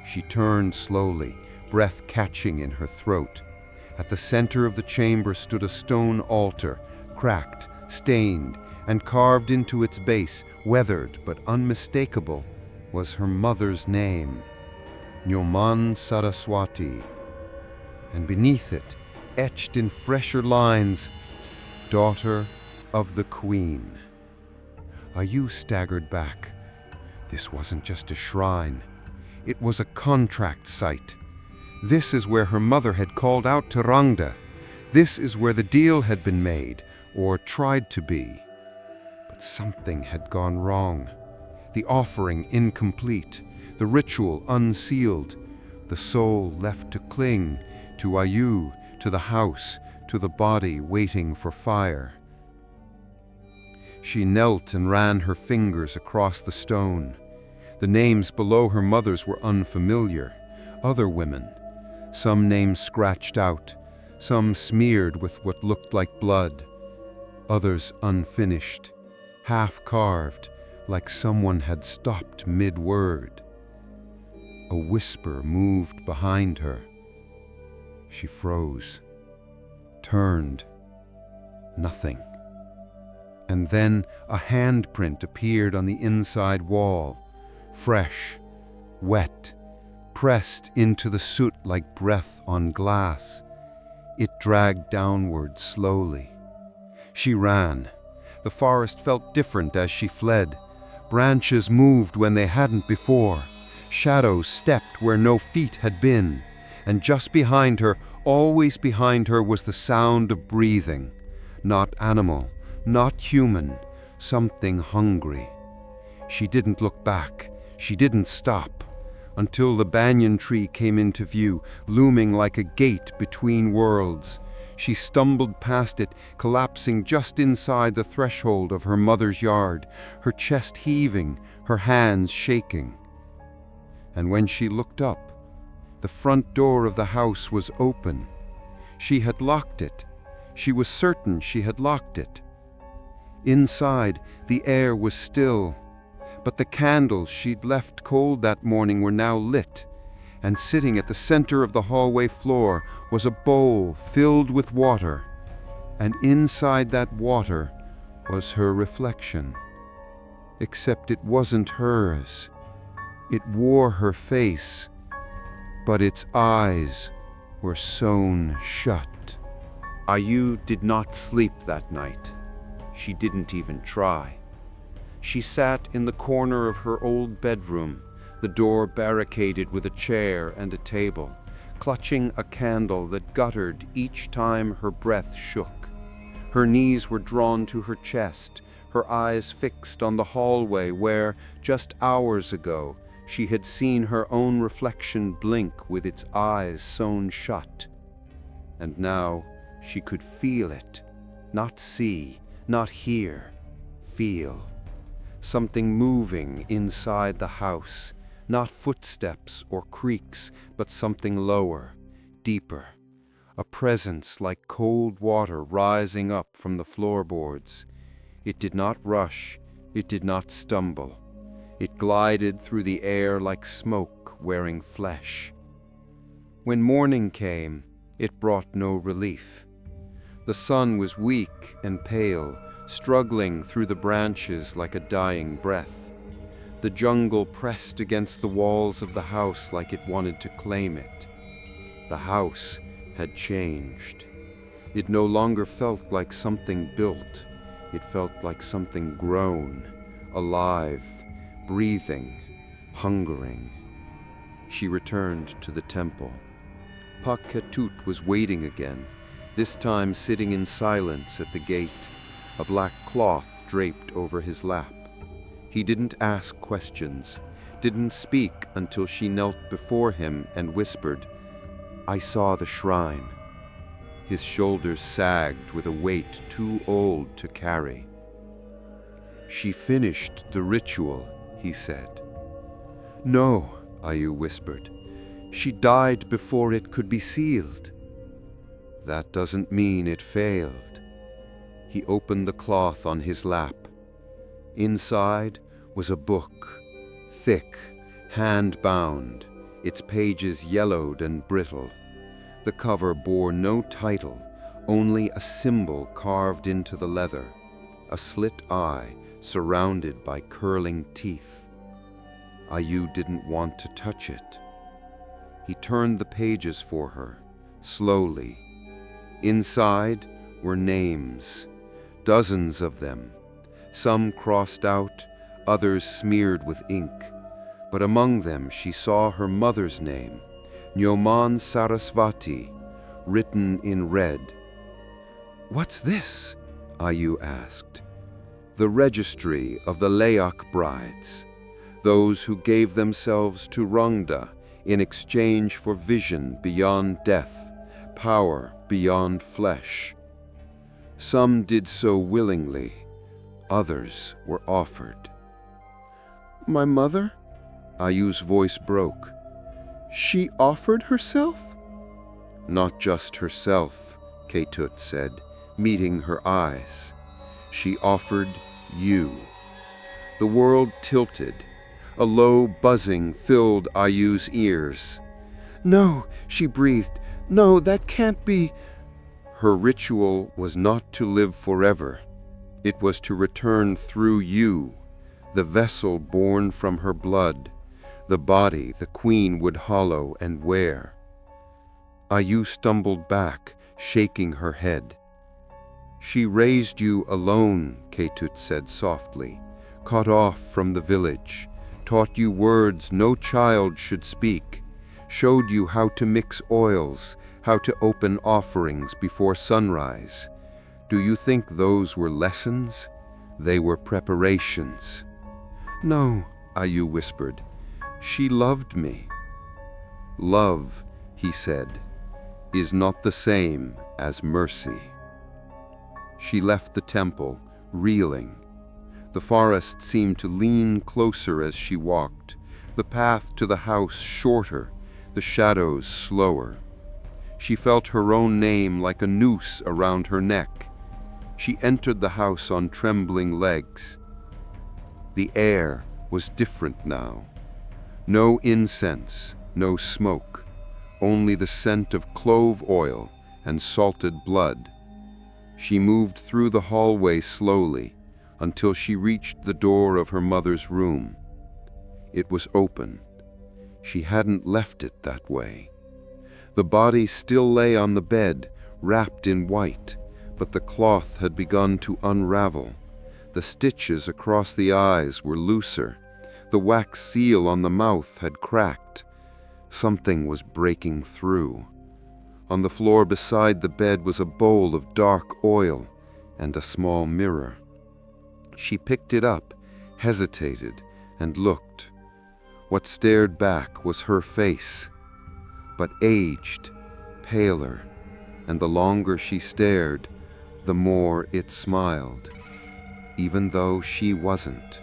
She turned slowly, breath catching in her throat. At the center of the chamber stood a stone altar, cracked, stained, and carved into its base, weathered but unmistakable, was her mother's name, Nyoman Saraswati. And beneath it, etched in fresher lines, Daughter of the Queen. Ayu staggered back. This wasn't just a shrine. It was a contract site. This is where her mother had called out to Rangda. This is where the deal had been made, or tried to be. But something had gone wrong. The offering incomplete, the ritual unsealed, the soul left to cling to Ayu, to the house, to the body waiting for fire. She knelt and ran her fingers across the stone. The names below her mother's were unfamiliar. Other women, some names scratched out, some smeared with what looked like blood, others unfinished, half-carved, like someone had stopped mid-word. A whisper moved behind her. She froze, turned. Nothing. And then a handprint appeared on the inside wall, fresh, wet, pressed into the soot like breath on glass. It dragged downward slowly. She ran. The forest felt different as she fled. Branches moved when they hadn't before. Shadows stepped where no feet had been. And just behind her, always behind her, was the sound of breathing. Not animal, not human, something hungry. She didn't look back. She didn't stop. Until the banyan tree came into view, looming like a gate between worlds. She stumbled past it, collapsing just inside the threshold of her mother's yard, her chest heaving, her hands shaking. And when she looked up, the front door of the house was open. She had locked it. She was certain she had locked it. Inside, the air was still, but the candles she'd left cold that morning were now lit, and sitting at the center of the hallway floor was a bowl filled with water, and inside that water was her reflection. Except it wasn't hers. It wore her face, but its eyes were sewn shut. Ayu did not sleep that night. She didn't even try. She sat in the corner of her old bedroom, the door barricaded with a chair and a table, clutching a candle that guttered each time her breath shook. Her knees were drawn to her chest, her eyes fixed on the hallway where, just hours ago, she had seen her own reflection blink with its eyes sewn shut. And now she could feel it, not see, not hear, feel. something moving inside the house, not footsteps or creaks, but something lower, deeper. A presence like cold water rising up from the floorboards. It did not rush, it did not stumble. It glided through the air like smoke wearing flesh. When morning came, it brought no relief. The sun was weak and pale, struggling through the branches like a dying breath. The jungle pressed against the walls of the house like it wanted to claim it. The house had changed. It no longer felt like something built. It felt like something grown, alive, breathing, hungering. She returned to the temple. Paketut was waiting again, this time sitting in silence at the gate, a black cloth draped over his lap. He didn't ask questions, didn't speak until she knelt before him and whispered, "I saw the shrine." His shoulders sagged with a weight too old to carry. "She finished the ritual," he said. "No," Ayu whispered. "She died before it could be sealed." "That doesn't mean it failed." He opened the cloth on his lap. Inside was a book, thick, hand-bound, its pages yellowed and brittle. The cover bore no title, only a symbol carved into the leather, a slit eye surrounded by curling teeth. Ayu didn't want to touch it. He turned the pages for her, slowly. Inside were names, dozens of them, some crossed out, others smeared with ink. But among them she saw her mother's name, Nyoman Sarasvati, written in red. "What's this?" Ayu asked. "The registry of the Leyak brides, those who gave themselves to Rangda in exchange for vision beyond death, power beyond flesh. Some did so willingly, others were offered." "My mother?" Ayu's voice broke. "She offered herself?" "Not just herself," Ketut said, meeting her eyes. "She offered you." The world tilted. A low buzzing filled Ayu's ears. "No," she breathed. "No, that can't be." Her ritual was not to live forever. It was to return through you, the vessel born from her blood, the body the queen would hollow and wear. Ayu stumbled back, shaking her head. "She raised you alone," Ketut said softly, "cut off from the village, taught you words no child should speak, showed you how to mix oils, how to open offerings before sunrise. Do you think those were lessons? They were preparations." "No," Ayu whispered. "She loved me." "Love," he said, "is not the same as mercy." She left the temple, reeling. The forest seemed to lean closer as she walked, the path to the house shorter, the shadows slower. She felt her own name like a noose around her neck. She entered the house on trembling legs. The air was different now. No incense, no smoke, only the scent of clove oil and salted blood. She moved through the hallway slowly until she reached the door of her mother's room. It was open. She hadn't left it that way. The body still lay on the bed, wrapped in white, but the cloth had begun to unravel. The stitches across the eyes were looser. The wax seal on the mouth had cracked. Something was breaking through. On the floor beside the bed was a bowl of dark oil and a small mirror. She picked it up, hesitated, and looked. What stared back was her face, but aged, paler, and the longer she stared, the more it smiled, even though she wasn't.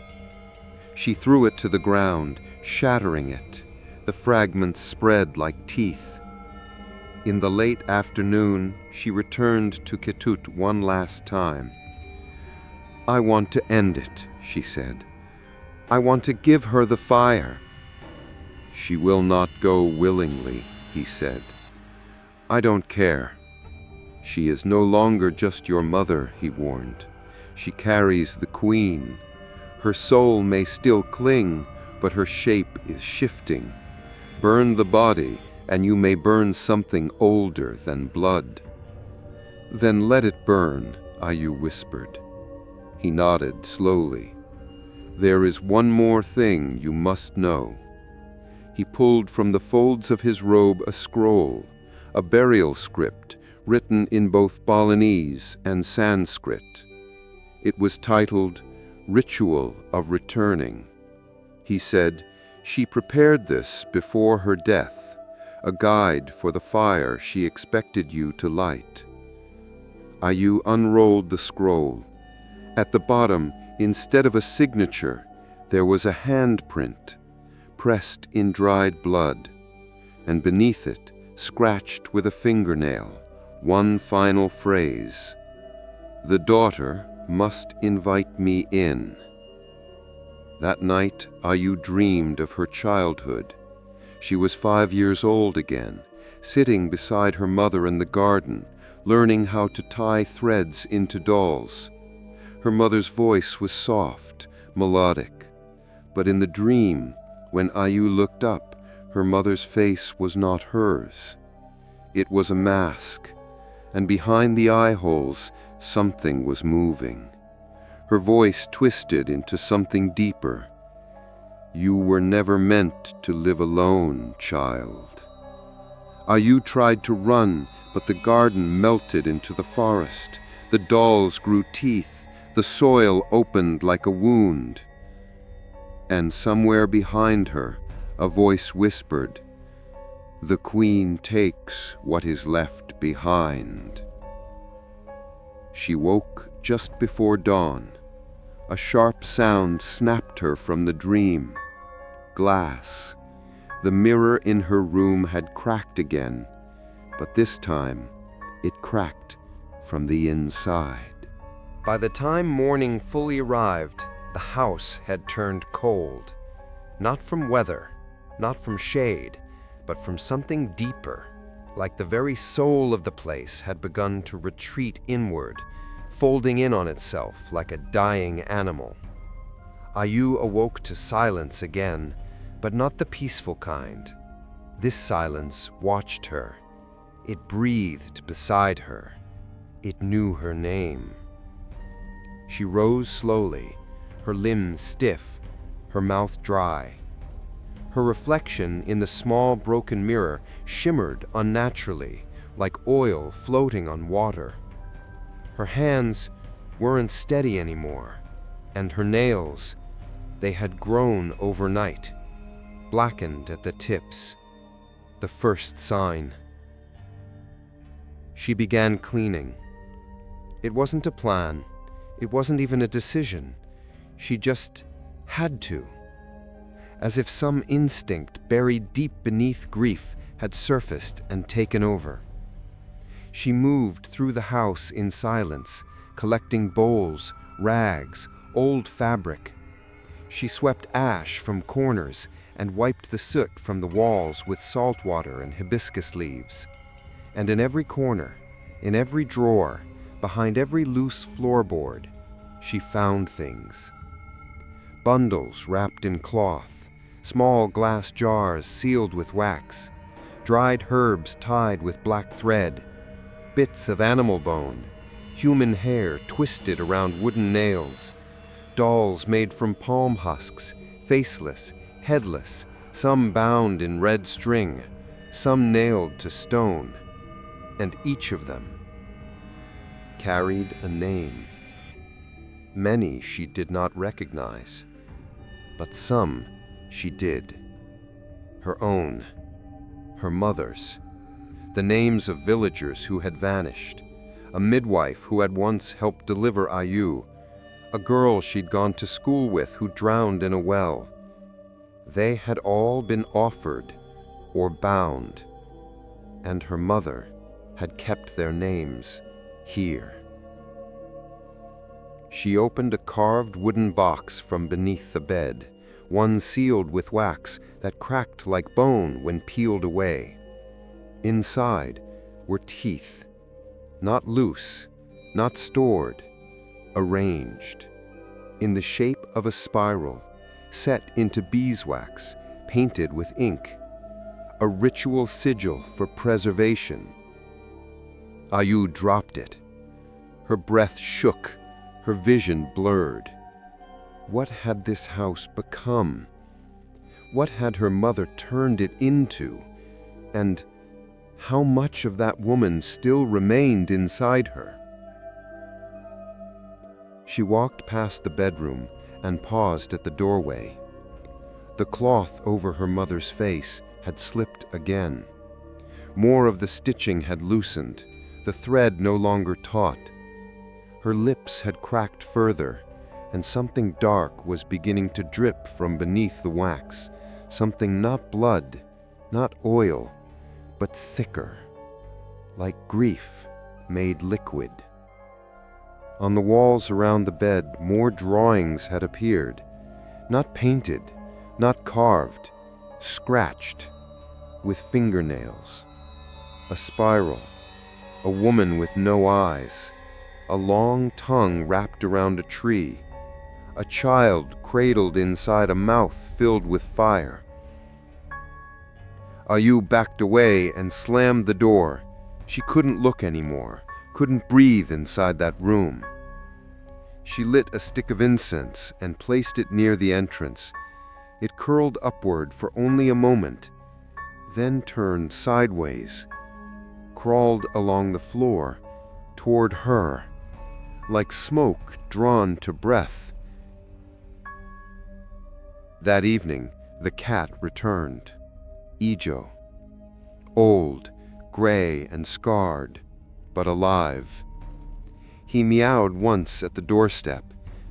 She threw it to the ground, shattering it. The fragments spread like teeth. In the late afternoon, she returned to Ketut one last time. "I want to end it," she said. "I want to give her the fire." "She will not go willingly," he said. "I don't care. She is no longer just your mother," he warned. "She carries the queen. Her soul may still cling, but her shape is shifting. Burn the body, and you may burn something older than blood." "Then let it burn," Ayu whispered. He nodded slowly. "There is one more thing you must know." He pulled from the folds of his robe a scroll, a burial script written in both Balinese and Sanskrit. It was titled Ritual of Returning. He said, "She prepared this before her death, a guide for the fire she expected you to light." Ayu unrolled the scroll. At the bottom, instead of a signature, there was a handprint, pressed in dried blood, and beneath it, scratched with a fingernail, one final phrase: "The daughter must invite me in." That night, Ayu dreamed of her childhood. She was 5 years old again, sitting beside her mother in the garden, learning how to tie threads into dolls. Her mother's voice was soft, melodic, but in the dream, when Ayu looked up, her mother's face was not hers. It was a mask, and behind the eye holes, something was moving. Her voice twisted into something deeper. "You were never meant to live alone, child." Ayu tried to run, but the garden melted into the forest. The dolls grew teeth. The soil opened like a wound. And somewhere behind her, a voice whispered, "The queen takes what is left behind." She woke just before dawn. A sharp sound snapped her from the dream. Glass. The mirror in her room had cracked again, but this time it cracked from the inside. By the time morning fully arrived, the house had turned cold. Not from weather, not from shade, but from something deeper, like the very soul of the place had begun to retreat inward, folding in on itself like a dying animal. Ayu awoke to silence again, but not the peaceful kind. This silence watched her. It breathed beside her. It knew her name. She rose slowly, her limbs stiff, her mouth dry. Her reflection in the small broken mirror shimmered unnaturally, like oil floating on water. Her hands weren't steady anymore, and her nails, they had grown overnight, blackened at the tips. The first sign. She began cleaning. It wasn't a plan. It wasn't even a decision. She just had to. As if some instinct buried deep beneath grief had surfaced and taken over. She moved through the house in silence, collecting bowls, rags, old fabric. She swept ash from corners and wiped the soot from the walls with salt water and hibiscus leaves. And in every corner, in every drawer, behind every loose floorboard, she found things. Bundles wrapped in cloth, small glass jars sealed with wax, dried herbs tied with black thread, bits of animal bone, human hair twisted around wooden nails, dolls made from palm husks, faceless, headless, some bound in red string, some nailed to stone, and each of them carried a name. Many she did not recognize, but some she did. Her own, her mother's, the names of villagers who had vanished, a midwife who had once helped deliver Ayu, a girl she'd gone to school with who drowned in a well. They had all been offered or bound, and her mother had kept their names here. She opened a carved wooden box from beneath the bed, one sealed with wax that cracked like bone when peeled away. Inside were teeth, not loose, not stored, arranged, in the shape of a spiral, set into beeswax, painted with ink, a ritual sigil for preservation. Ayu dropped it. Her breath shook, her vision blurred. What had this house become? What had her mother turned it into? And how much of that woman still remained inside her? She walked past the bedroom and paused at the doorway. The cloth over her mother's face had slipped again. More of the stitching had loosened, the thread no longer taut. Her lips had cracked further, and something dark was beginning to drip from beneath the wax, something not blood, not oil, but thicker, like grief made liquid. On the walls around the bed, more drawings had appeared, not painted, not carved, scratched, with fingernails. A spiral, a woman with no eyes, a long tongue wrapped around a tree, a child cradled inside a mouth filled with fire. Ayu backed away and slammed the door. She couldn't look anymore, couldn't breathe inside that room. She lit a stick of incense and placed it near the entrance. It curled upward for only a moment, then turned sideways, crawled along the floor toward her, like smoke drawn to breath. That evening, the cat returned. Ijo. Old, gray and scarred, but alive. He meowed once at the doorstep,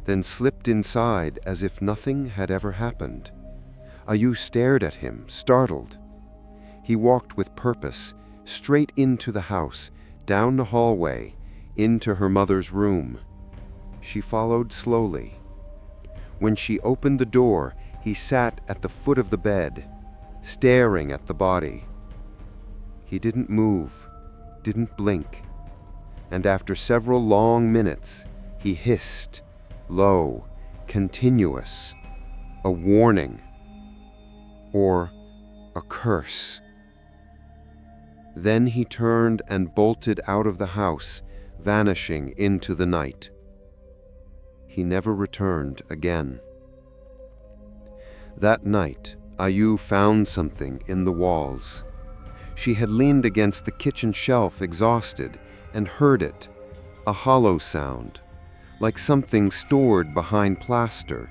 then slipped inside as if nothing had ever happened. Ayu stared at him, startled. He walked with purpose, straight into the house, down the hallway, into her mother's room. She followed slowly. When she opened the door, he sat at the foot of the bed, staring at the body. He didn't move, didn't blink, and after several long minutes, he hissed, low, continuous, a warning, or a curse. Then he turned and bolted out of the house, vanishing into the night. He never returned again. That night, Ayu found something in the walls. She had leaned against the kitchen shelf, exhausted, and heard it, a hollow sound, like something stored behind plaster,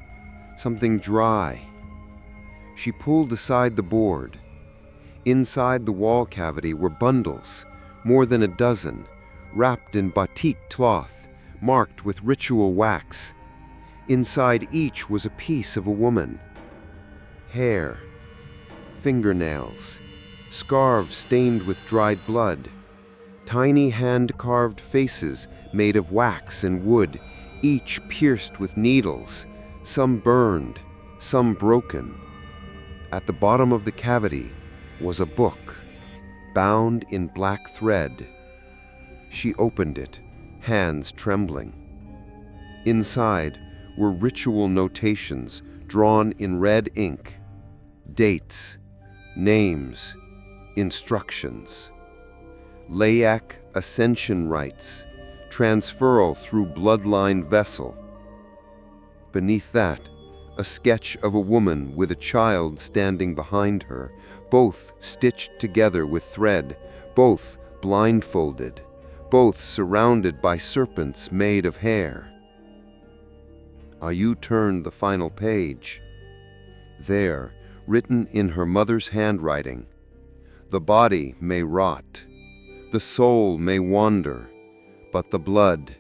something dry. She pulled aside the board. Inside the wall cavity were bundles, more than a dozen, wrapped in batik cloth, marked with ritual wax. Inside each was a piece of a woman. Hair, fingernails, scarves stained with dried blood, tiny hand-carved faces made of wax and wood, each pierced with needles, some burned, some broken. At the bottom of the cavity was a book, bound in black thread. She opened it, hands trembling. Inside were ritual notations drawn in red ink, dates, names, instructions. Leyak ascension rites, transferal through bloodline vessel. Beneath that, a sketch of a woman with a child standing behind her, both stitched together with thread, both blindfolded, both surrounded by serpents made of hair. Ayu turned the final page. There, written in her mother's handwriting, "The body may rot, the soul may wander, but the blood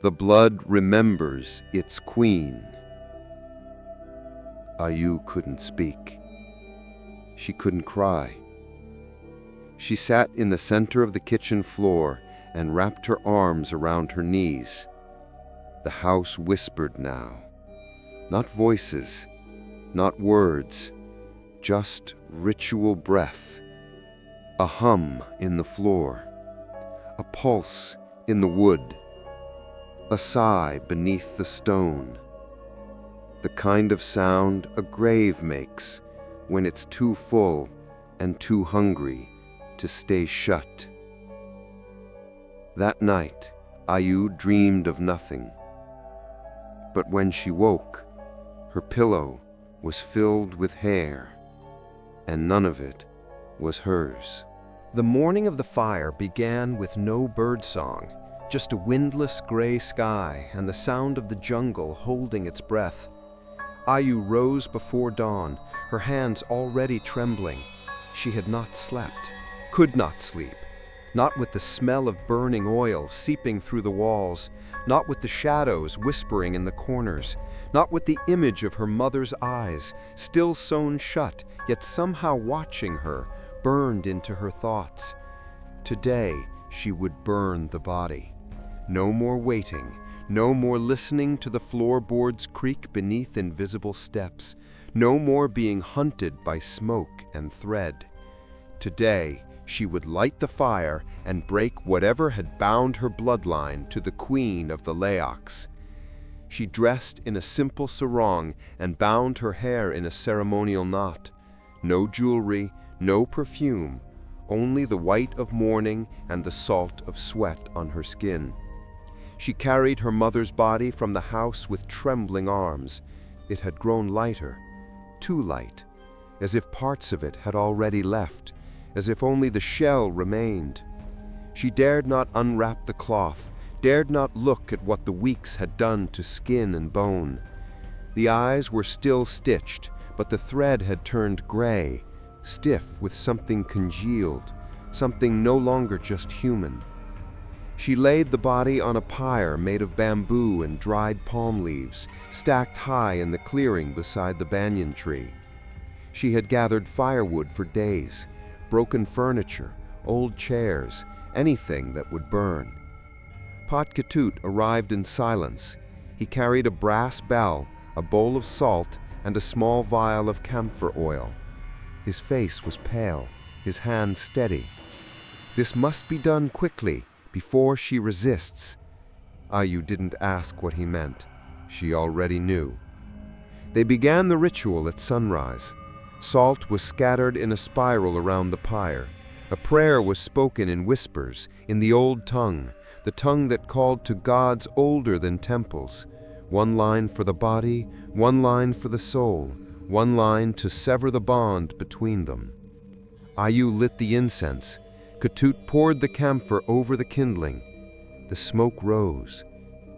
The blood remembers its queen. Ayu couldn't speak. She couldn't cry. She sat in the center of the kitchen floor and wrapped her arms around her knees. The house whispered now. Not voices, not words, just ritual breath. A hum in the floor, a pulse in the wood, a sigh beneath the stone. The kind of sound a grave makes when it's too full and too hungry to stay shut. That night, Ayu dreamed of nothing. But when she woke, her pillow was filled with hair, and none of it was hers. The morning of the fire began with no birdsong, just a windless gray sky and the sound of the jungle holding its breath. Ayu rose before dawn, her hands already trembling. She had not slept, could not sleep, not with the smell of burning oil seeping through the walls, not with the shadows whispering in the corners, not with the image of her mother's eyes, still sewn shut, yet somehow watching her, burned into her thoughts. Today, she would burn the body. No more waiting, no more listening to the floorboards creak beneath invisible steps, no more being hunted by smoke and thread. Today, she would light the fire and break whatever had bound her bloodline to the queen of the Leyaks. She dressed in a simple sarong and bound her hair in a ceremonial knot. No jewelry, no perfume, only the white of mourning and the salt of sweat on her skin. She carried her mother's body from the house with trembling arms. It had grown lighter, too light, as if parts of it had already left, as if only the shell remained. She dared not unwrap the cloth, dared not look at what the weeks had done to skin and bone. The eyes were still stitched, but the thread had turned gray, stiff with something congealed, something no longer just human. She laid the body on a pyre made of bamboo and dried palm leaves, stacked high in the clearing beside the banyan tree. She had gathered firewood for days, broken furniture, old chairs, anything that would burn. Pat Ketut arrived in silence. He carried a brass bell, a bowl of salt, and a small vial of camphor oil. His face was pale, his hands steady. This must be done quickly, before she resists. Ayu didn't ask what he meant. She already knew. They began the ritual at sunrise. Salt was scattered in a spiral around the pyre. A prayer was spoken in whispers, in the old tongue, the tongue that called to gods older than temples. One line for the body, one line for the soul, one line to sever the bond between them. Ayu lit the incense. Ketut poured the camphor over the kindling. The smoke rose,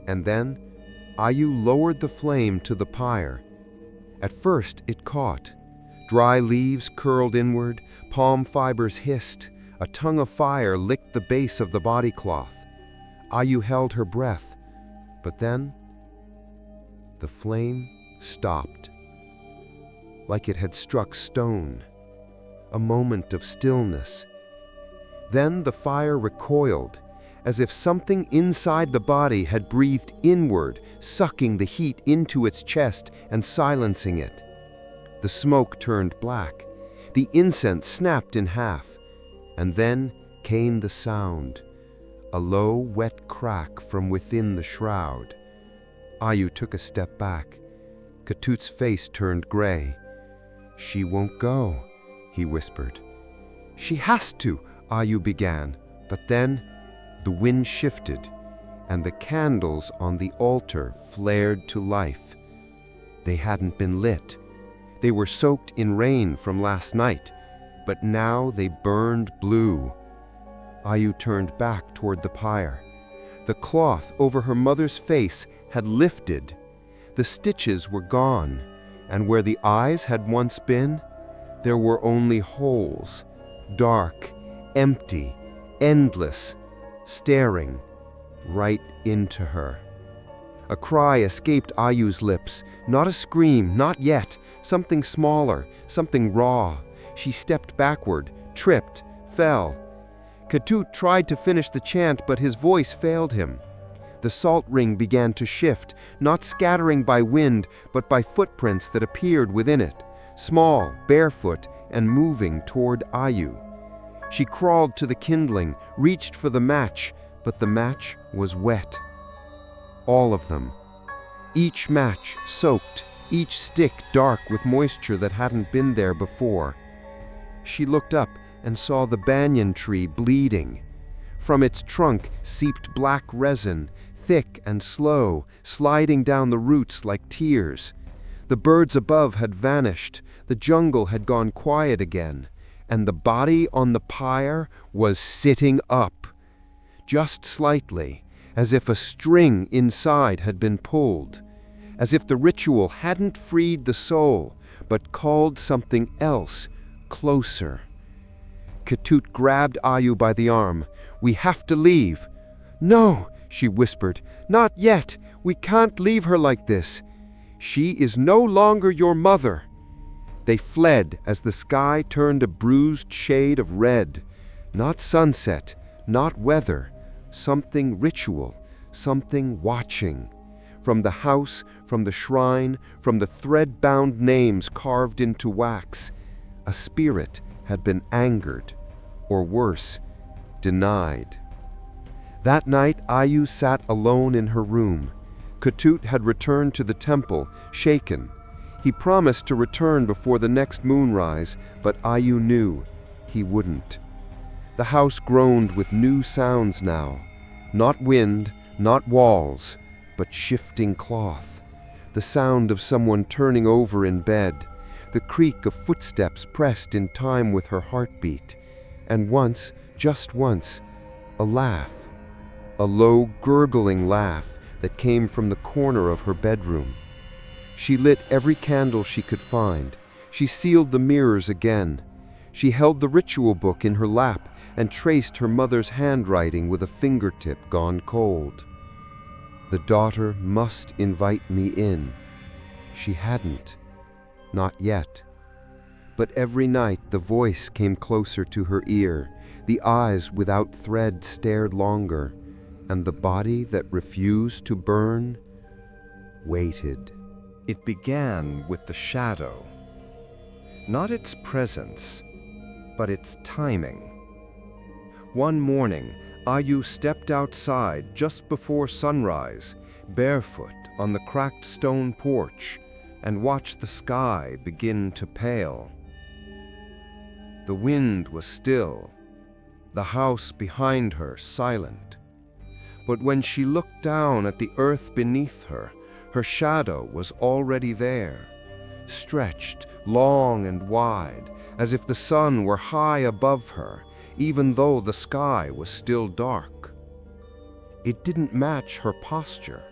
and then Ayu lowered the flame to the pyre. At first it caught. Dry leaves curled inward, palm fibers hissed, a tongue of fire licked the base of the body cloth. Ayu held her breath, but then the flame stopped, like it had struck stone. A moment of stillness. Then the fire recoiled, as if something inside the body had breathed inward, sucking the heat into its chest and silencing it. The smoke turned black. The incense snapped in half. And then came the sound, a low, wet crack from within the shroud. Ayu took a step back. Ketut's face turned gray. "She won't go," he whispered. "She has to," Ayu began, but then the wind shifted, and the candles on the altar flared to life. They hadn't been lit. They were soaked in rain from last night, but now they burned blue. Ayu turned back toward the pyre. The cloth over her mother's face had lifted. The stitches were gone, and where the eyes had once been, there were only holes, dark, empty, endless, staring right into her. A cry escaped Ayu's lips. Not a scream, not yet. Something smaller, something raw. She stepped backward, tripped, fell. Ketut tried to finish the chant, but his voice failed him. The salt ring began to shift, not scattering by wind, but by footprints that appeared within it, small, barefoot, and moving toward Ayu. She crawled to the kindling, reached for the match, but the match was wet. All of them. Each match soaked, each stick dark with moisture that hadn't been there before. She looked up and saw the banyan tree bleeding. From its trunk seeped black resin, thick and slow, sliding down the roots like tears. The birds above had vanished, the jungle had gone quiet again, and the body on the pyre was sitting up, just slightly, as if a string inside had been pulled, as if the ritual hadn't freed the soul, but called something else closer. Ketut grabbed Ayu by the arm. "We have to leave." "No," she whispered, "not yet. We can't leave her like this. She is no longer your mother." They fled as the sky turned a bruised shade of red. Not sunset, not weather, something ritual, something watching. From the house, from the shrine, from the thread-bound names carved into wax, a spirit had been angered, or worse, denied. That night, Ayu sat alone in her room. Ketut had returned to the temple, shaken. He promised to return before the next moonrise, but Ayu knew he wouldn't. The house groaned with new sounds now. Not wind, not walls, but shifting cloth. The sound of someone turning over in bed. The creak of footsteps pressed in time with her heartbeat. And once, just once, a laugh. A low, gurgling laugh that came from the corner of her bedroom. She lit every candle she could find. She sealed the mirrors again. She held the ritual book in her lap and traced her mother's handwriting with a fingertip gone cold. The daughter must invite me in. She hadn't. Not yet. But every night the voice came closer to her ear. The eyes without thread stared longer, and the body that refused to burn waited. It began with the shadow. Not its presence, but its timing. One morning, Ayu stepped outside just before sunrise, barefoot on the cracked stone porch, and watched the sky begin to pale. The wind was still, the house behind her silent. But when she looked down at the earth beneath her, her shadow was already there, stretched long and wide, as if the sun were high above her, even though the sky was still dark. It didn't match her posture.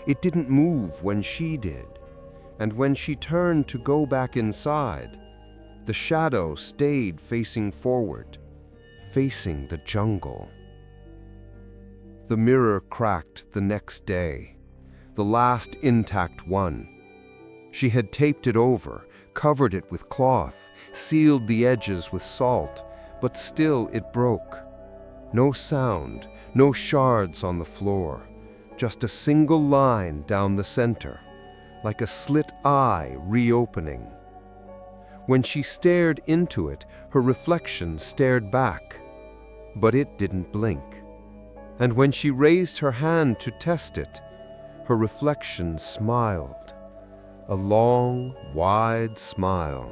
It didn't move when she did. And when she turned to go back inside, the shadow stayed facing forward, facing the jungle. The mirror cracked the next day, the last intact one. She had taped it over, covered it with cloth, sealed the edges with salt, but still it broke. No sound, no shards on the floor, just a single line down the center, like a slit eye reopening. When she stared into it, her reflection stared back, but it didn't blink. And when she raised her hand to test it, her reflection smiled, a long, wide smile.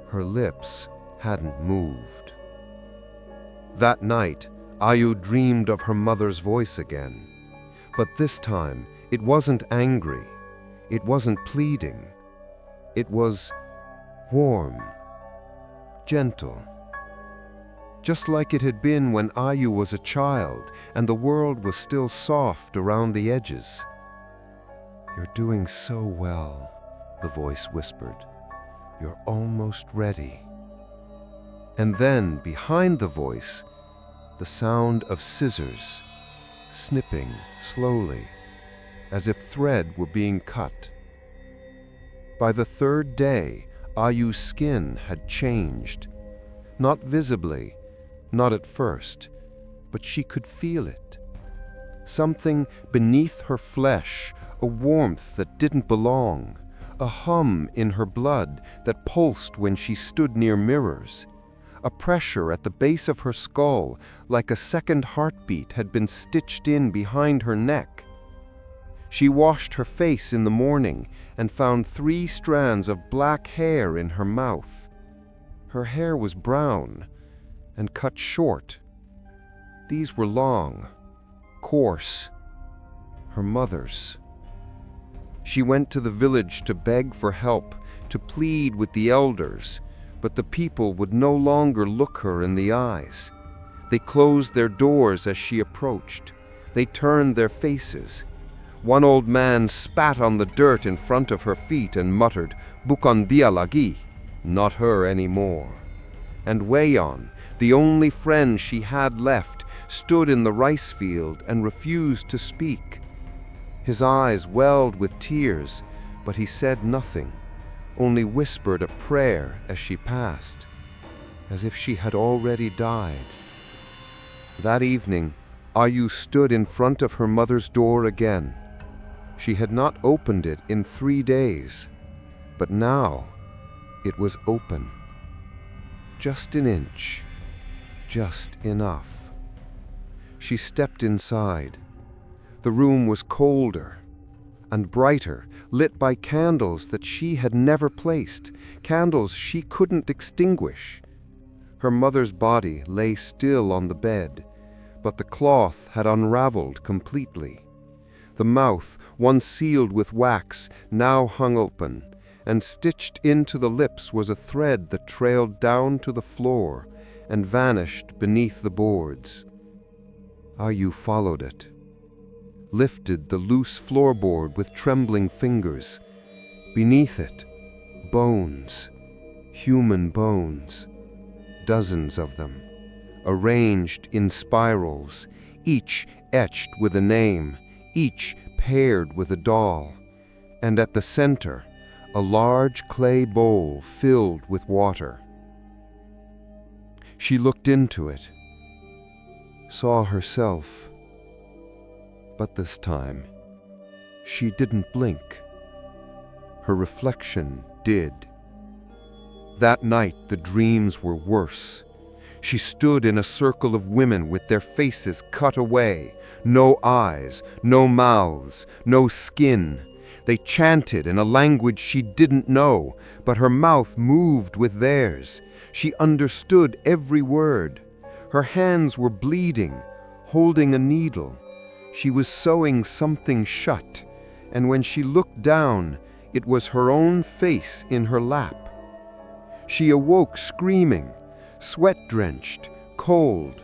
Her lips hadn't moved. That night, Ayu dreamed of her mother's voice again. But this time, it wasn't angry. It wasn't pleading. It was warm, gentle. Just like it had been when Ayu was a child and the world was still soft around the edges. "You're doing so well," the voice whispered. "You're almost ready." And then, behind the voice, the sound of scissors, snipping slowly, as if thread were being cut. By the third day, Ayu's skin had changed. Not visibly, not at first, but she could feel it. Something beneath her flesh, a warmth that didn't belong, a hum in her blood that pulsed when she stood near mirrors, a pressure at the base of her skull like a second heartbeat had been stitched in behind her neck. She washed her face in the morning and found 3 strands of black hair in her mouth. Her hair was brown and cut short. These were long, coarse, her mother's. She went to the village to beg for help, to plead with the elders, but the people would no longer look her in the eyes. They closed their doors as she approached. They turned their faces. One old man spat on the dirt in front of her feet and muttered, "Bukan dia lagi," not her anymore. And Wayon, the only friend she had left, stood in the rice field and refused to speak. His eyes welled with tears, but he said nothing, only whispered a prayer as she passed, as if she had already died. That evening, Ayu stood in front of her mother's door again. She had not opened it in 3 days, but now it was open. Just an inch, just enough. She stepped inside. The room was colder and brighter, lit by candles that she had never placed, candles she couldn't extinguish. Her mother's body lay still on the bed, but the cloth had unraveled completely. The mouth, once sealed with wax, now hung open, and stitched into the lips was a thread that trailed down to the floor and vanished beneath the boards. Ayu followed it, lifted the loose floorboard with trembling fingers. Beneath it, bones, human bones, dozens of them, arranged in spirals, each etched with a name, each paired with a doll, and at the center, a large clay bowl filled with water. She looked into it, saw herself, but this time, she didn't blink. Her reflection did. That night, the dreams were worse. She stood in a circle of women with their faces cut away, no eyes, no mouths, no skin. They chanted in a language she didn't know, but her mouth moved with theirs. She understood every word. Her hands were bleeding, holding a needle. She was sewing something shut, and when she looked down, it was her own face in her lap. She awoke screaming, sweat-drenched, cold,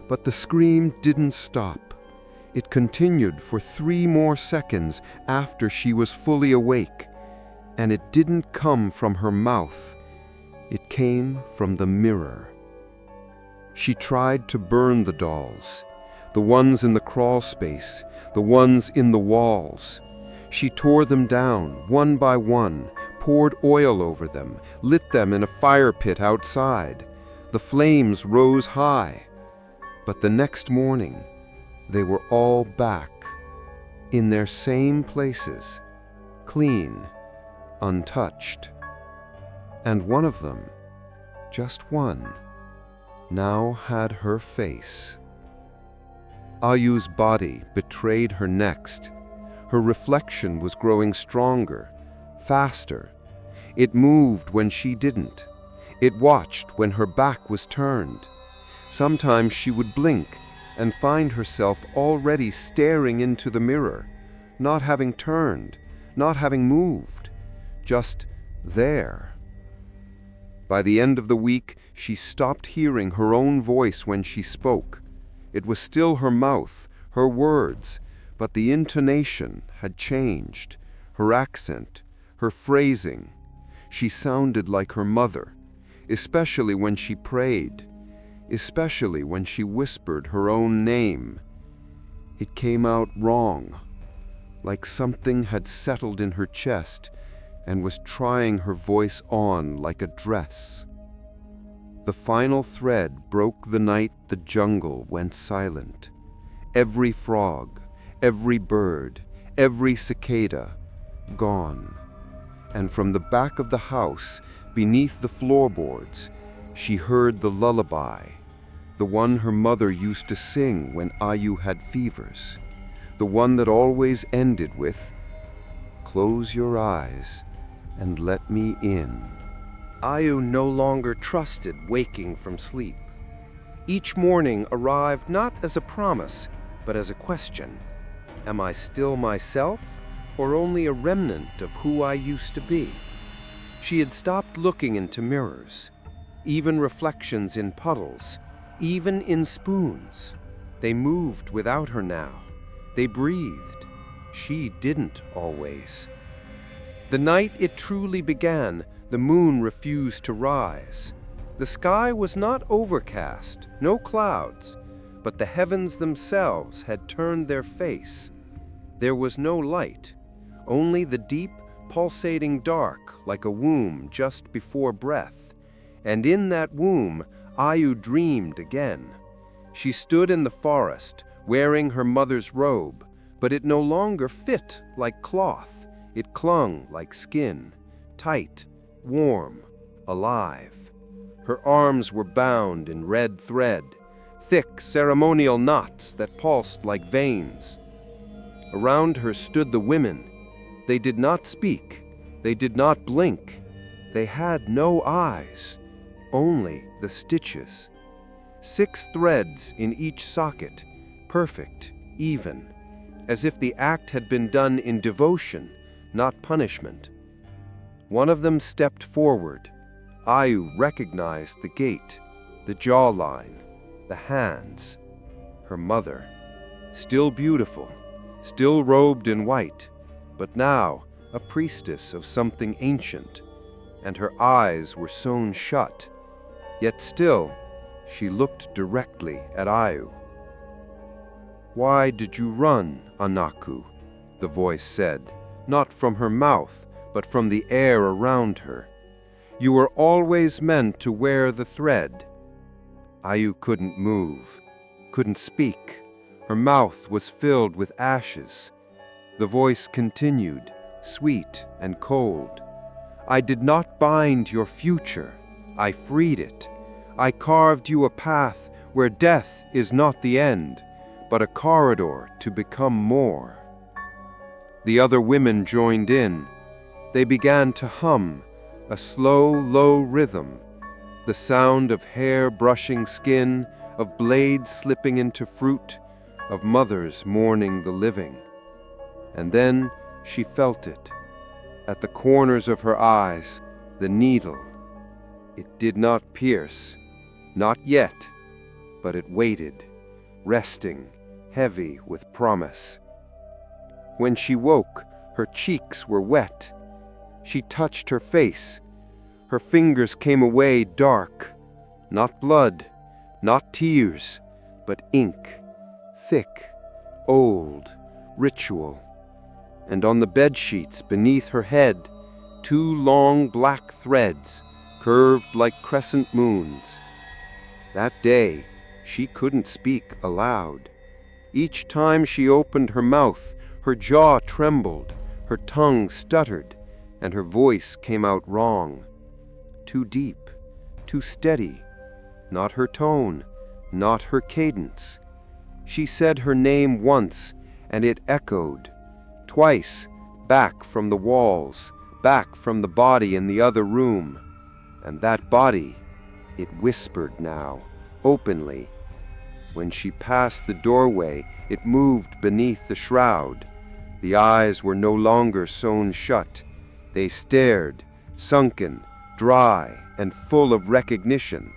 but the scream didn't stop. It continued for 3 more seconds after she was fully awake, and it didn't come from her mouth. It came from the mirror. She tried to burn the dolls, the ones in the crawl space, the ones in the walls. She tore them down, one by one, poured oil over them, lit them in a fire pit outside. The flames rose high, but the next morning, they were all back, in their same places, clean, untouched. And one of them, just one, now had her face. Ayu's body betrayed her next. Her reflection was growing stronger, faster. It moved when she didn't. It watched when her back was turned. Sometimes she would blink and find herself already staring into the mirror, not having turned, not having moved, just there. By the end of the week, she stopped hearing her own voice when she spoke. It was still her mouth, her words, but the intonation had changed, her accent, her phrasing. She sounded like her mother, especially when she prayed, especially when she whispered her own name. It came out wrong, like something had settled in her chest and was trying her voice on like a dress. The final thread broke the night the jungle went silent. Every frog, every bird, every cicada, gone. And from the back of the house, beneath the floorboards, she heard the lullaby, the one her mother used to sing when Ayu had fevers, the one that always ended with, "Close your eyes and let me in." Ayu no longer trusted waking from sleep. Each morning arrived not as a promise, but as a question. Am I still myself, or only a remnant of who I used to be? She had stopped looking into mirrors, even reflections in puddles, even in spoons. They moved without her now. They breathed. She didn't always. The night it truly began, the moon refused to rise. The sky was not overcast, no clouds, but the heavens themselves had turned their face. There was no light, only the deep, pulsating dark like a womb just before breath. And in that womb, Ayu dreamed again. She stood in the forest, wearing her mother's robe, but it no longer fit like cloth. It clung like skin, tight, warm, alive. Her arms were bound in red thread, thick ceremonial knots that pulsed like veins. Around her stood the women. They did not speak. They did not blink. They had no eyes, only the stitches. 6 threads in each socket, perfect, even, as if the act had been done in devotion, not punishment. One of them stepped forward. Ayu recognized the gait, the jawline, the hands. Her mother, still beautiful, still robed in white, but now a priestess of something ancient, and her eyes were sewn shut. Yet still, she looked directly at Ayu. "Why did you run, Anaku?" the voice said, not from her mouth, but from the air around her. "You were always meant to wear the thread." Ayu couldn't move, couldn't speak. Her mouth was filled with ashes. The voice continued, sweet and cold. "I did not bind your future. I freed it. I carved you a path where death is not the end, but a corridor to become more." The other women joined in. They began to hum, a slow, low rhythm, the sound of hair brushing skin, of blades slipping into fruit, of mothers mourning the living. And then she felt it. At the corners of her eyes, the needle. It did not pierce, not yet, but it waited, resting, heavy with promise. When she woke, her cheeks were wet. She touched her face. Her fingers came away dark. Not blood, not tears, but ink. Thick, old, ritual. And on the bedsheets beneath her head, 2 long black threads, curved like crescent moons. That day, she couldn't speak aloud. Each time she opened her mouth, her jaw trembled, her tongue stuttered, and her voice came out wrong. Too deep, too steady. Not her tone, not her cadence. She said her name once, and it echoed. Twice, back from the walls, back from the body in the other room. And that body, it whispered now, openly. When she passed the doorway, it moved beneath the shroud. The eyes were no longer sewn shut. They stared, sunken, dry, and full of recognition,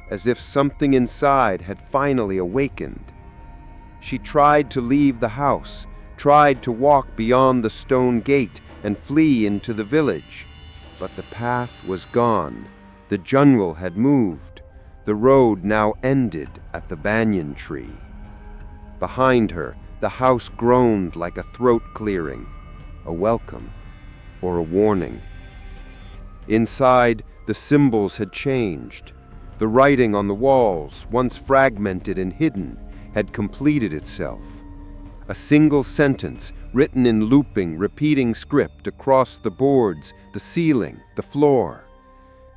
as if something inside had finally awakened. She tried to leave the house, tried to walk beyond the stone gate and flee into the village. But the path was gone. The jungle had moved. The road now ended at the banyan tree. Behind her, The house groaned like a throat clearing, a welcome, or a warning. Inside, the symbols had changed. The writing on the walls, once fragmented and hidden, had completed itself. A single sentence, written in looping, repeating script across the boards, the ceiling, the floor.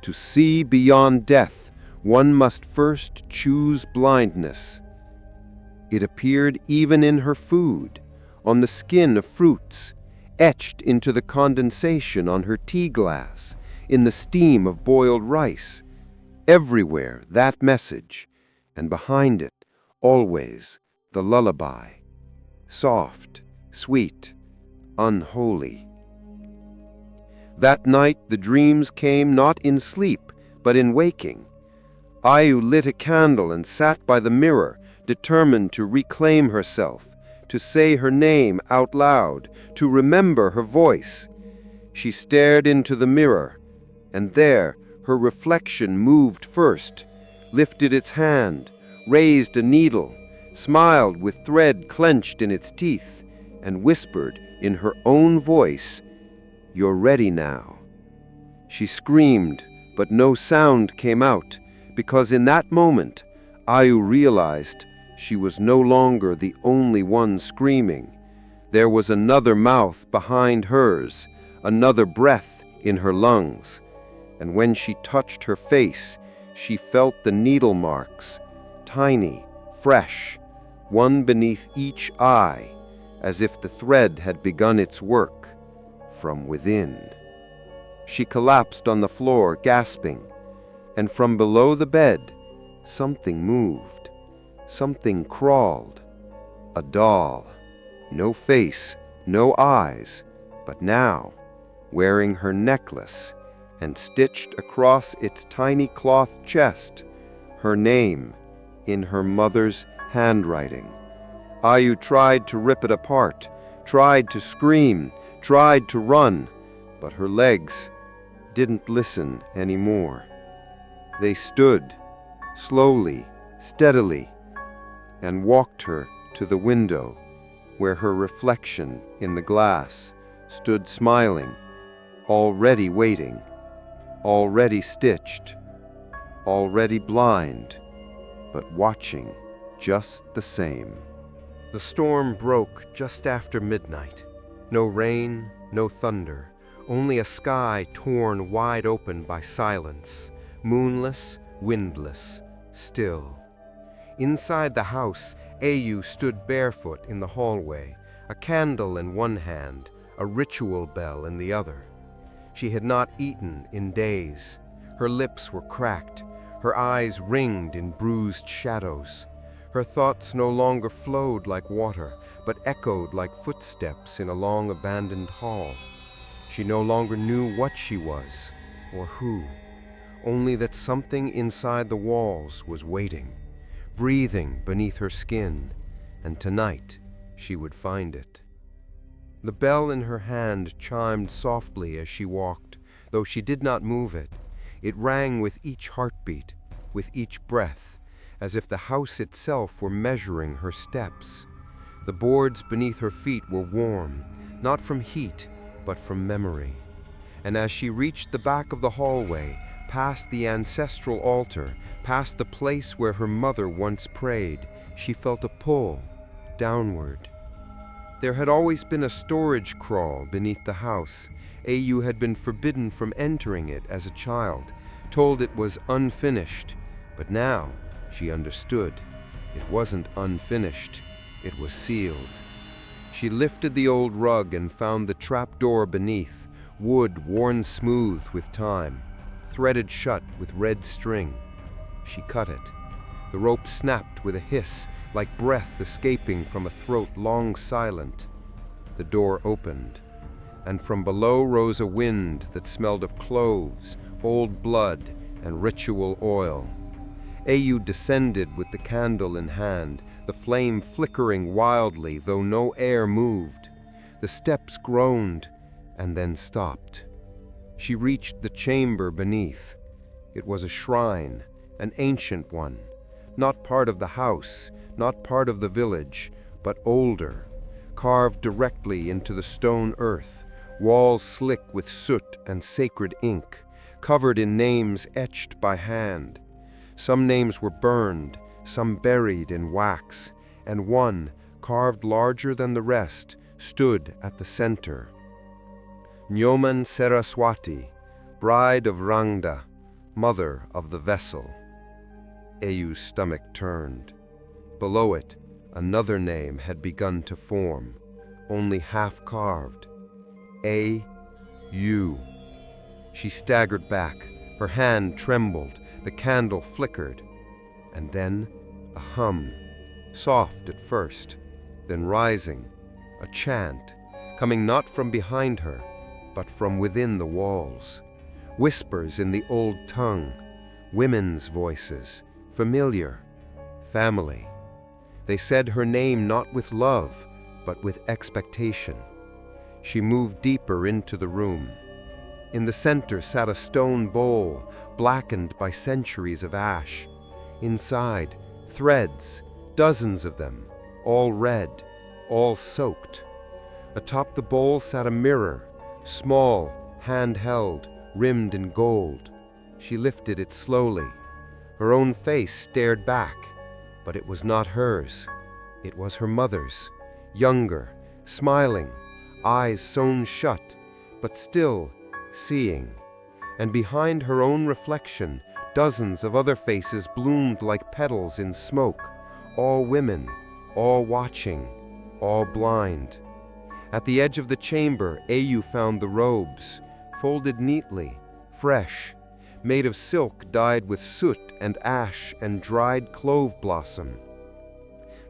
To see beyond death, one must first choose blindness. It appeared even in her food, on the skin of fruits, etched into the condensation on her tea glass, in the steam of boiled rice. Everywhere that message, and behind it, always, the lullaby. Soft, sweet, unholy. That night the dreams came not in sleep, but in waking. Ayu lit a candle and sat by the mirror, determined to reclaim herself, to say her name out loud, to remember her voice. She stared into the mirror, and there her reflection moved first, lifted its hand, raised a needle, smiled with thread clenched in its teeth, and whispered in her own voice, "You're ready now." She screamed, but no sound came out, because in that moment, Ayu realized she was no longer the only one screaming. There was another mouth behind hers, another breath in her lungs. And when she touched her face, she felt the needle marks, tiny, fresh, one beneath each eye, as if the thread had begun its work from within. She collapsed on the floor, gasping, and from below the bed, something moved, something crawled. A doll, no face, no eyes, but now, wearing her necklace, and stitched across its tiny cloth chest, her name in her mother's handwriting. Ayu tried to rip it apart, tried to scream, tried to run, but her legs didn't listen anymore. They stood, slowly, steadily, and walked her to the window, where her reflection in the glass stood smiling, already waiting, already stitched, already blind, but watching just the same. The storm broke just after midnight. No rain, no thunder, only a sky torn wide open by silence, moonless, windless, still. Inside the house, Ayu stood barefoot in the hallway, a candle in one hand, a ritual bell in the other. She had not eaten in days. Her lips were cracked, her eyes ringed in bruised shadows. Her thoughts no longer flowed like water, but echoed like footsteps in a long abandoned hall. She no longer knew what she was, or who, only that something inside the walls was waiting, breathing beneath her skin, and tonight she would find it. The bell in her hand chimed softly as she walked, though she did not move it. It rang with each heartbeat, with each breath, as if the house itself were measuring her steps. The boards beneath her feet were warm, not from heat, but from memory. And as she reached the back of the hallway, past the ancestral altar, past the place where her mother once prayed, she felt a pull downward. There had always been a storage crawl beneath the house. Ayu had been forbidden from entering it as a child, told it was unfinished. But now she understood. It wasn't unfinished, it was sealed. She lifted the old rug and found the trapdoor beneath, wood worn smooth with time, threaded shut with red string. She cut it. The rope snapped with a hiss, like breath escaping from a throat long silent. The door opened, and from below rose a wind that smelled of cloves, old blood, and ritual oil. Ayu descended with the candle in hand, the flame flickering wildly, though no air moved. The steps groaned, and then stopped. She reached the chamber beneath. It was a shrine, an ancient one, not part of the house, not part of the village, but older, carved directly into the stone earth, walls slick with soot and sacred ink, covered in names etched by hand. Some names were burned, some buried in wax, and one, carved larger than the rest, stood at the center. Nyoman Saraswati, bride of Rangda, mother of the vessel. Eyu's stomach turned. Below it, another name had begun to form, only half carved. A-U. She staggered back, her hand trembled, the candle flickered, and then a hum, soft at first, then rising, a chant, coming not from behind her, but from within the walls. Whispers in the old tongue, women's voices, familiar, family. They said her name not with love, but with expectation. She moved deeper into the room. In the center sat a stone bowl, blackened by centuries of ash. Inside, threads, dozens of them, all red, all soaked. Atop the bowl sat a mirror, small, handheld, rimmed in gold. She lifted it slowly. Her own face stared back, but it was not hers. It was her mother's, younger, smiling, eyes sewn shut, but still seeing. And behind her own reflection, dozens of other faces bloomed like petals in smoke, all women, all watching, all blind. At the edge of the chamber, Eyu found the robes, folded neatly, fresh, made of silk dyed with soot and ash and dried clove blossom.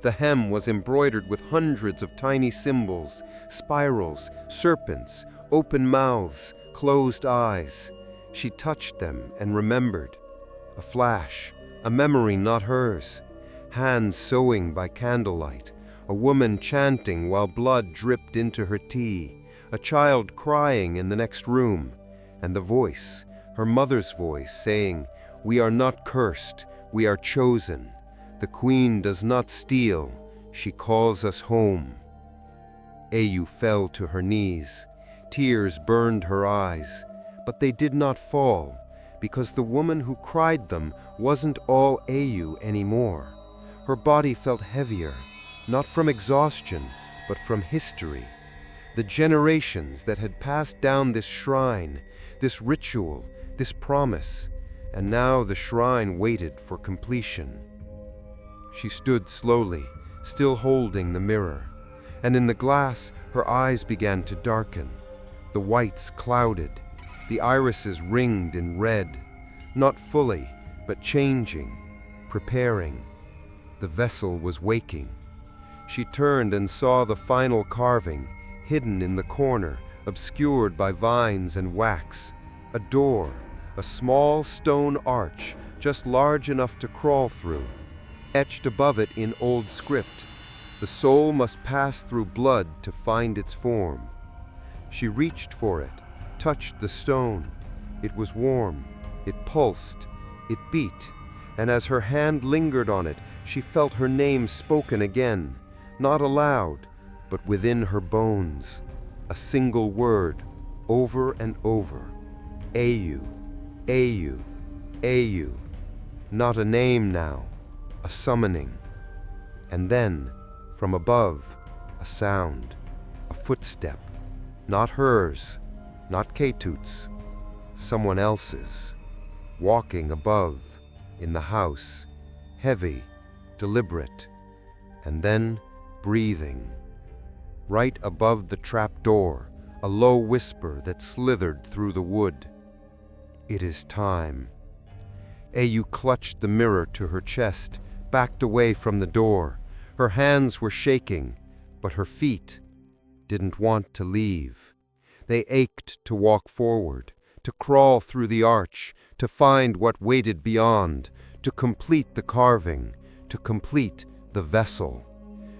The hem was embroidered with hundreds of tiny symbols, spirals, serpents, open mouths, closed eyes. She touched them and remembered. A flash, a memory not hers. Hands sewing by candlelight, a woman chanting while blood dripped into her tea, a child crying in the next room, and the voice, her mother's voice, saying, "We are not cursed, we are chosen. The queen does not steal, she calls us home." Eyu fell to her knees. Tears burned her eyes, but they did not fall, because the woman who cried them wasn't all Eyu anymore. Her body felt heavier, not from exhaustion, but from history. The generations that had passed down this shrine, this ritual, this promise, and now the shrine waited for completion. She stood slowly, still holding the mirror, and in the glass her eyes began to darken. The whites clouded, the irises ringed in red, not fully, but changing, preparing. The vessel was waking. She turned and saw the final carving, hidden in the corner, obscured by vines and wax. A door, a small stone arch, just large enough to crawl through. Etched above it in old script, "The soul must pass through blood to find its form." She reached for it, touched the stone. It was warm, it pulsed, it beat, and as her hand lingered on it, she felt her name spoken again, not aloud, but within her bones. A single word, over and over. Eyu, Eyu, Eyu. Not a name now, a summoning. And then, from above, a sound, a footstep. Not hers, not Ketut's, someone else's, walking above, in the house, heavy, deliberate, and then breathing. Right above the trap door, a low whisper that slithered through the wood. "It is time." Eyu clutched the mirror to her chest, backed away from the door. Her hands were shaking, but her feet didn't want to leave. They ached to walk forward, to crawl through the arch, to find what waited beyond, to complete the carving, to complete the vessel.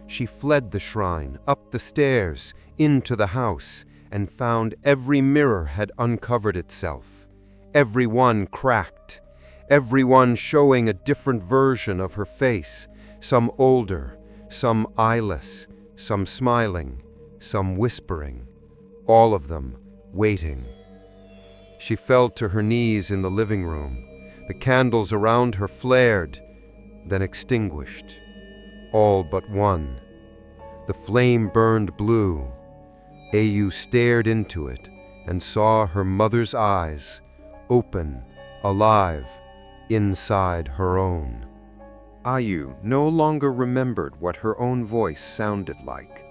She fled the shrine, up the stairs, into the house, and found every mirror had uncovered itself. Every one cracked, every one showing a different version of her face, some older, some eyeless, some smiling, some whispering, all of them waiting. She fell to her knees in the living room. The candles around her flared, then extinguished. All but one. The flame burned blue. Ayu stared into it and saw her mother's eyes, open, alive, inside her own. Ayu no longer remembered what her own voice sounded like.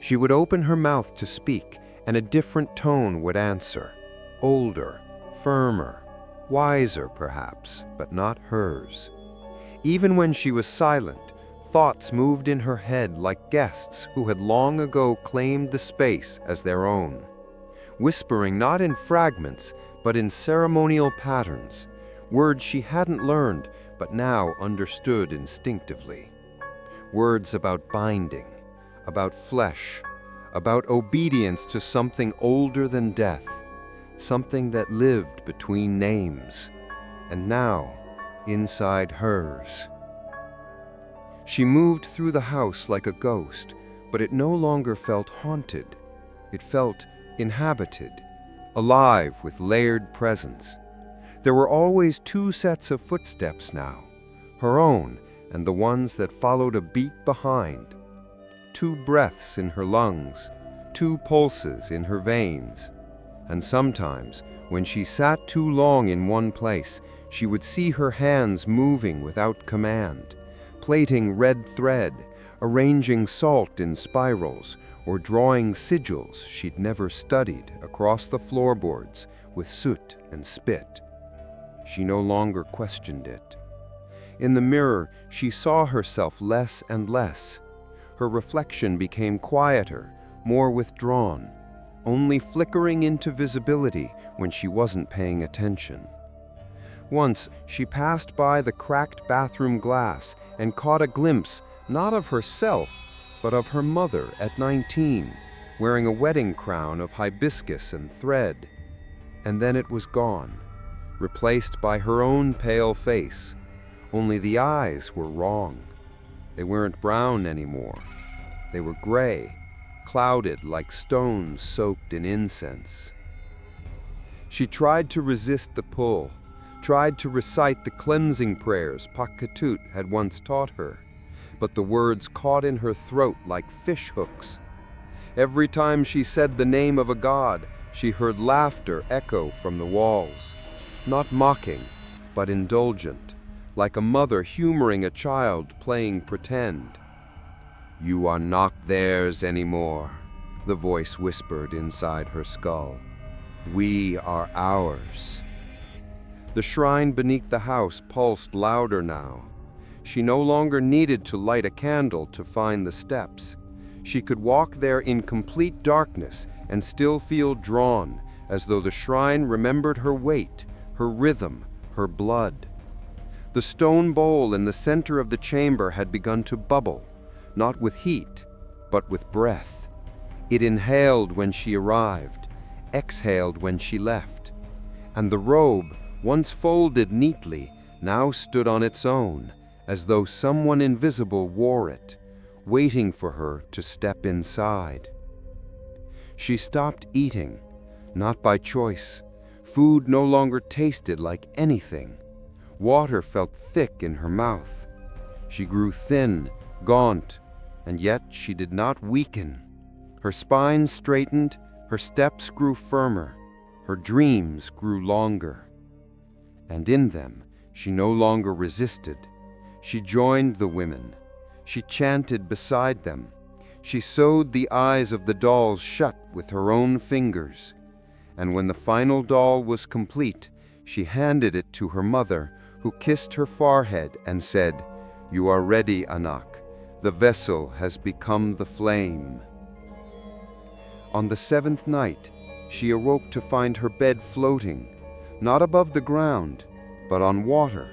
She would open her mouth to speak, and a different tone would answer. Older, firmer, wiser perhaps, but not hers. Even when she was silent, thoughts moved in her head like guests who had long ago claimed the space as their own, whispering not in fragments, but in ceremonial patterns, words she hadn't learned but now understood instinctively. Words about binding, about flesh, about obedience to something older than death, something that lived between names, and now inside hers. She moved through the house like a ghost, but it no longer felt haunted. It felt inhabited, alive with layered presence. There were always two sets of footsteps now, her own and the ones that followed a beat behind. Two breaths in her lungs, two pulses in her veins. And sometimes, when she sat too long in one place, she would see her hands moving without command, plaiting red thread, arranging salt in spirals, or drawing sigils she'd never studied across the floorboards with soot and spit. She no longer questioned it. In the mirror, she saw herself less and less. Her reflection became quieter, more withdrawn, only flickering into visibility when she wasn't paying attention. Once, she passed by the cracked bathroom glass and caught a glimpse not of herself, but of her mother at 19, wearing a wedding crown of hibiscus and thread. And then it was gone, replaced by her own pale face. Only the eyes were wrong. They weren't brown anymore. They were gray, clouded like stones soaked in incense. She tried to resist the pull, tried to recite the cleansing prayers Pak Ketut had once taught her, but the words caught in her throat like fish hooks. Every time she said the name of a god, she heard laughter echo from the walls, not mocking, but indulgent, like a mother humoring a child playing pretend. "You are not theirs anymore," the voice whispered inside her skull. "We are ours." The shrine beneath the house pulsed louder now. She no longer needed to light a candle to find the steps. She could walk there in complete darkness and still feel drawn, as though the shrine remembered her weight, her rhythm, her blood. The stone bowl in the center of the chamber had begun to bubble, not with heat, but with breath. It inhaled when she arrived, exhaled when she left. And the robe, once folded neatly, now stood on its own, as though someone invisible wore it, waiting for her to step inside. She stopped eating, not by choice. Food no longer tasted like anything. Water felt thick in her mouth. She grew thin, gaunt, and yet she did not weaken. Her spine straightened, her steps grew firmer, her dreams grew longer. And in them, she no longer resisted. She joined the women. She chanted beside them. She sewed the eyes of the dolls shut with her own fingers. And when the final doll was complete, she handed it to her mother, who kissed her forehead and said, "You are ready, Anak. The vessel has become the flame." On the seventh night, she awoke to find her bed floating, not above the ground, but on water.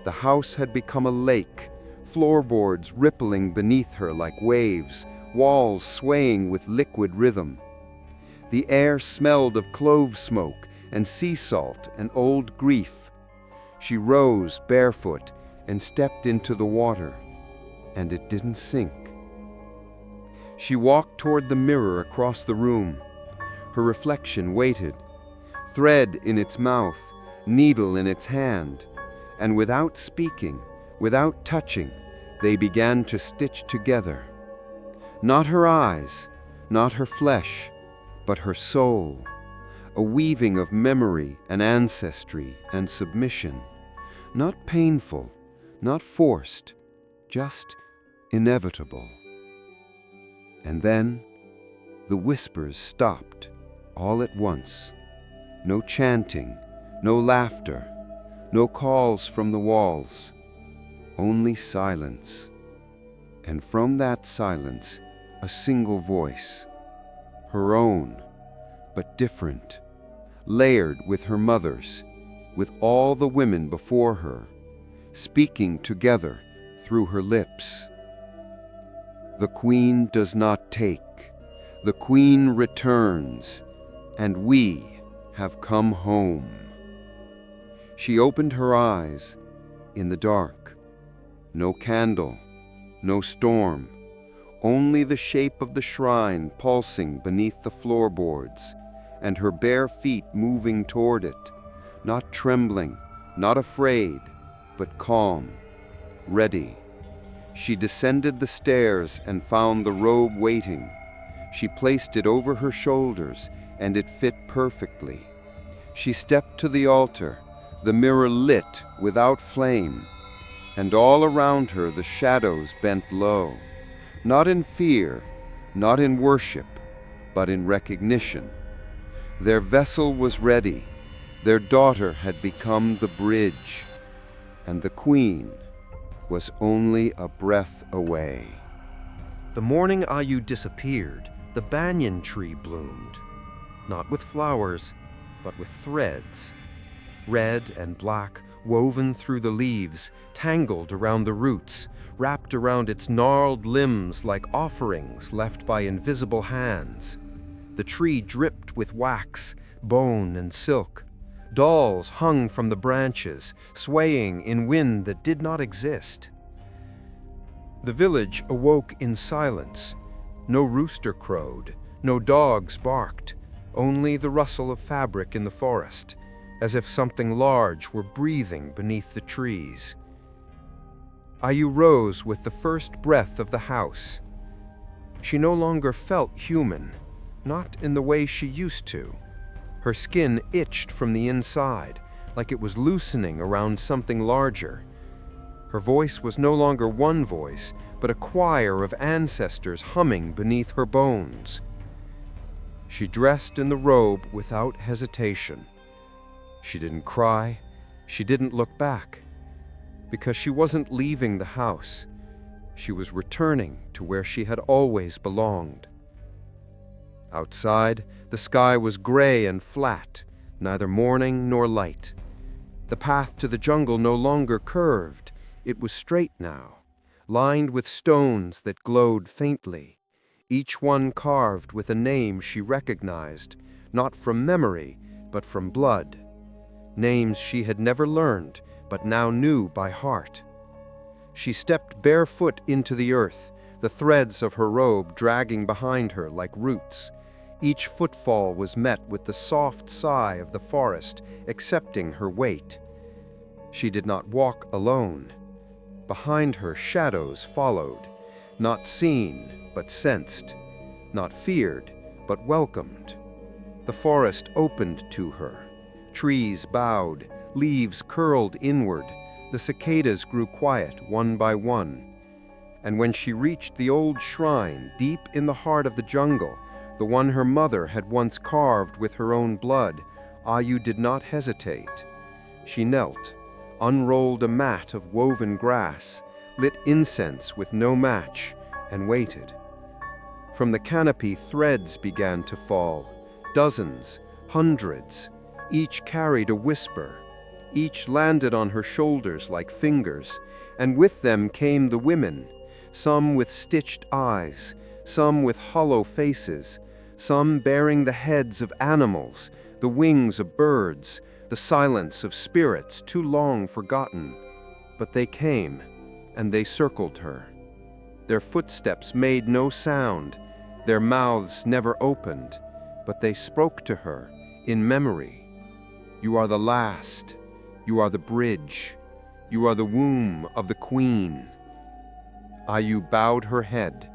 The house had become a lake, floorboards rippling beneath her like waves, walls swaying with liquid rhythm. The air smelled of clove smoke and sea salt and old grief. She rose barefoot and stepped into the water. and it didn't sink. She walked toward the mirror across the room. Her reflection waited, thread in its mouth, needle in its hand, and without speaking, without touching, they began to stitch together. Not her eyes, not her flesh, but her soul, a weaving of memory and ancestry and submission, not painful, not forced, just inevitable. And then the whispers stopped all at once. No chanting, no laughter, no calls from the walls, only silence. And from that silence, a single voice, her own, but different, layered with her mother's, with all the women before her, speaking together through her lips. The queen does not take, the queen returns, and we have come home. She opened her eyes in the dark. No candle, no storm, only the shape of the shrine pulsing beneath the floorboards, and her bare feet moving toward it, not trembling, not afraid, but calm, ready. She descended the stairs and found the robe waiting. She placed it over her shoulders, and it fit perfectly. She stepped to the altar, the mirror lit without flame, and all around her the shadows bent low, not in fear, not in worship, but in recognition. Their vessel was ready. Their daughter had become the bridge, and the queen was only a breath away. The morning Ayu disappeared, the banyan tree bloomed, not with flowers, but with threads, red and black, woven through the leaves, tangled around the roots, wrapped around its gnarled limbs like offerings left by invisible hands. The tree dripped with wax, bone, and silk. Dolls hung from the branches, swaying in wind that did not exist. The village awoke in silence. No rooster crowed, no dogs barked, only the rustle of fabric in the forest, as if something large were breathing beneath the trees. Ayu rose with the first breath of the house. She no longer felt human, not in the way she used to. Her skin itched from the inside, like it was loosening around something larger. Her voice was no longer one voice, but a choir of ancestors humming beneath her bones. She dressed in the robe without hesitation. She didn't cry, she didn't look back, because she wasn't leaving the house. She was returning to where she had always belonged. Outside, the sky was gray and flat, neither morning nor light. The path to the jungle no longer curved, it was straight now, lined with stones that glowed faintly, each one carved with a name she recognized, not from memory, but from blood. Names she had never learned, but now knew by heart. She stepped barefoot into the earth, the threads of her robe dragging behind her like roots. Each footfall was met with the soft sigh of the forest, accepting her weight. She did not walk alone. Behind her, shadows followed, not seen, but sensed, not feared, but welcomed. The forest opened to her. Trees bowed, leaves curled inward, the cicadas grew quiet one by one. And when she reached the old shrine deep in the heart of the jungle, the one her mother had once carved with her own blood, Ayu did not hesitate. She knelt, unrolled a mat of woven grass, lit incense with no match, and waited. From the canopy, threads began to fall, dozens, hundreds. Each carried a whisper. Each landed on her shoulders like fingers, and with them came the women, some with stitched eyes, some with hollow faces, some bearing the heads of animals, the wings of birds, the silence of spirits too long forgotten. But they came, and they circled her. Their footsteps made no sound, their mouths never opened, but they spoke to her in memory. You are the last, you are the bridge, you are the womb of the queen. Ayu bowed her head.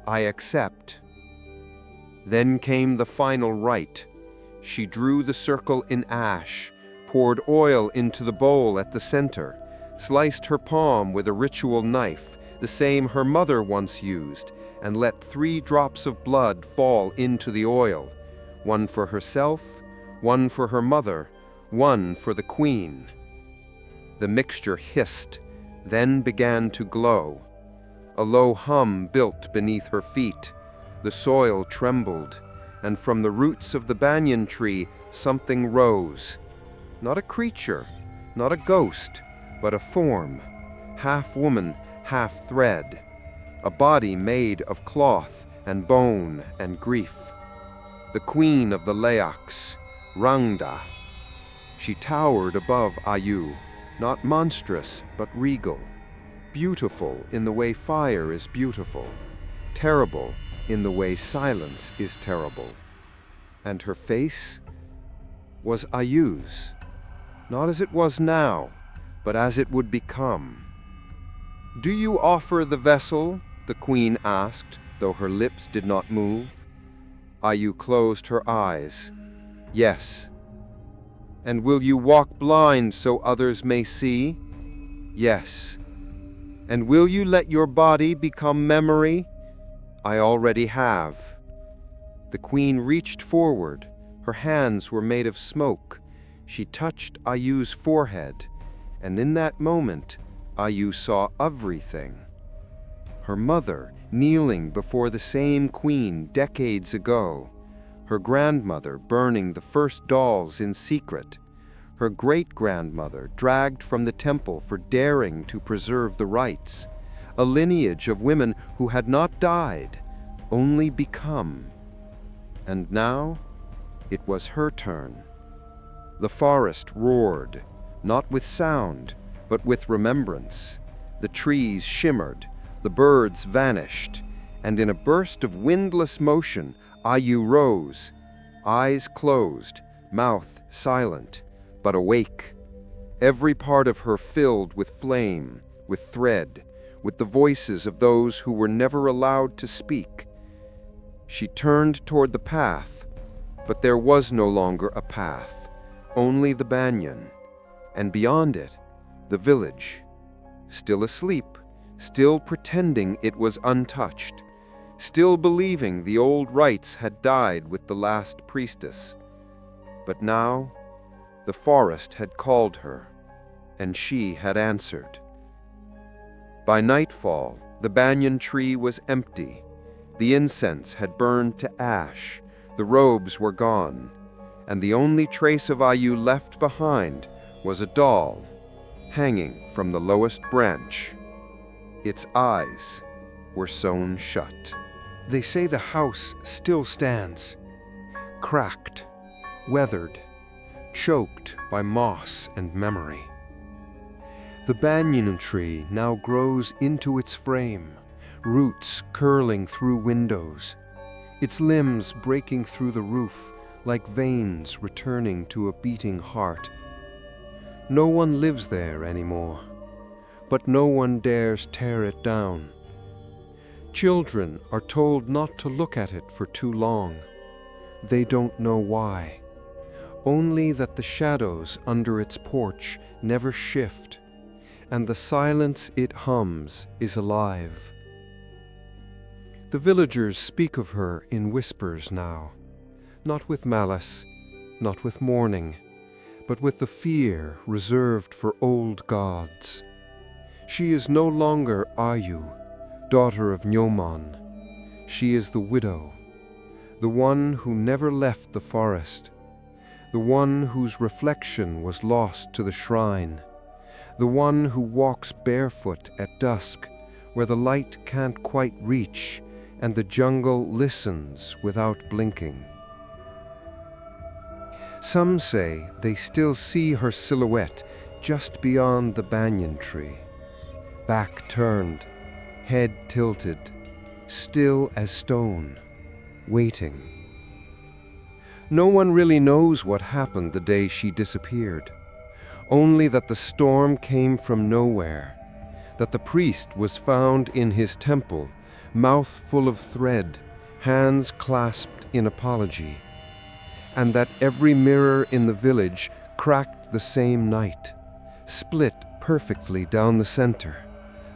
I accept. Then came the final rite. She drew the circle in ash, poured oil into the bowl at the center, sliced her palm with a ritual knife, the same her mother once used, and let 3 drops of blood fall into the oil, one for herself, one for her mother, one for the queen. The mixture hissed, then began to glow. A low hum built beneath her feet. The soil trembled, and from the roots of the banyan tree something rose. Not a creature, not a ghost, but a form, half woman, half thread. A body made of cloth and bone and grief. The queen of the Leyaks, Rangda. She towered above Ayu, not monstrous but regal. Beautiful in the way fire is beautiful, terrible in the way silence is terrible. And her face was Ayu's, not as it was now, but as it would become. "Do you offer the vessel?" the queen asked, though her lips did not move. Ayu closed her eyes. "Yes." "And will you walk blind so others may see?" "Yes." "And will you let your body become memory?" "I already have." The queen reached forward. Her hands were made of smoke. She touched Ayu's forehead, and in that moment, Ayu saw everything. Her mother kneeling before the same queen decades ago. Her grandmother burning the first dolls in secret. Her great-grandmother dragged from the temple for daring to preserve the rites. A lineage of women who had not died, only become. And now, it was her turn. The forest roared, not with sound, but with remembrance. The trees shimmered, the birds vanished, and in a burst of windless motion, Ayu rose, eyes closed, mouth silent, but awake. Every part of her filled with flame, with thread, with the voices of those who were never allowed to speak. She turned toward the path, but there was no longer a path, only the banyan, and beyond it, the village, still asleep, still pretending it was untouched, still believing the old rites had died with the last priestess. But now, the forest had called her, and she had answered. By nightfall, the banyan tree was empty. The incense had burned to ash, the robes were gone, and the only trace of Ayu left behind was a doll, hanging from the lowest branch. Its eyes were sewn shut. They say the house still stands, cracked, weathered, choked by moss and memory. The banyan tree now grows into its frame, roots curling through windows, its limbs breaking through the roof like veins returning to a beating heart. No one lives there anymore, but no one dares tear it down. Children are told not to look at it for too long. They don't know why. Only that the shadows under its porch never shift, and the silence it hums is alive. The villagers speak of her in whispers now, not with malice, not with mourning, but with the fear reserved for old gods. She is no longer Ayu, daughter of Nyoman. She is the widow, the one who never left the forest, the one whose reflection was lost to the shrine, the one who walks barefoot at dusk, where the light can't quite reach and the jungle listens without blinking. Some say they still see her silhouette just beyond the banyan tree, back turned, head tilted, still as stone, waiting. No one really knows what happened the day she disappeared. Only that the storm came from nowhere, that the priest was found in his temple, mouth full of thread, hands clasped in apology, and that every mirror in the village cracked the same night, split perfectly down the center,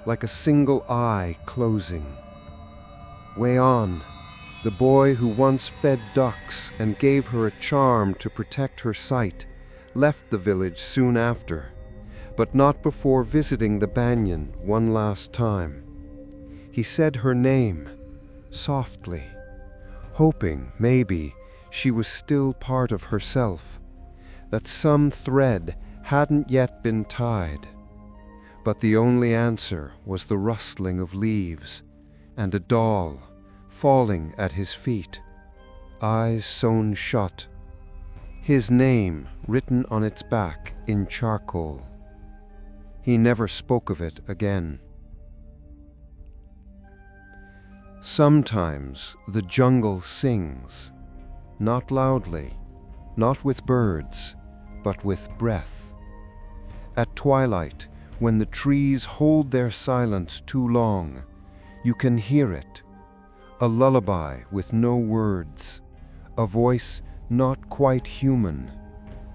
like a single eye closing. Way on, the boy who once fed ducks and gave her a charm to protect her sight, left the village soon after, but not before visiting the banyan one last time. He said her name, softly, hoping, maybe, she was still part of herself, that some thread hadn't yet been tied. But the only answer was the rustling of leaves and a doll falling at his feet, eyes sewn shut, his name written on its back in charcoal. He never spoke of it again. Sometimes the jungle sings, not loudly, not with birds, but with breath. At twilight, when the trees hold their silence too long, you can hear it, a lullaby with no words, a voice not quite human,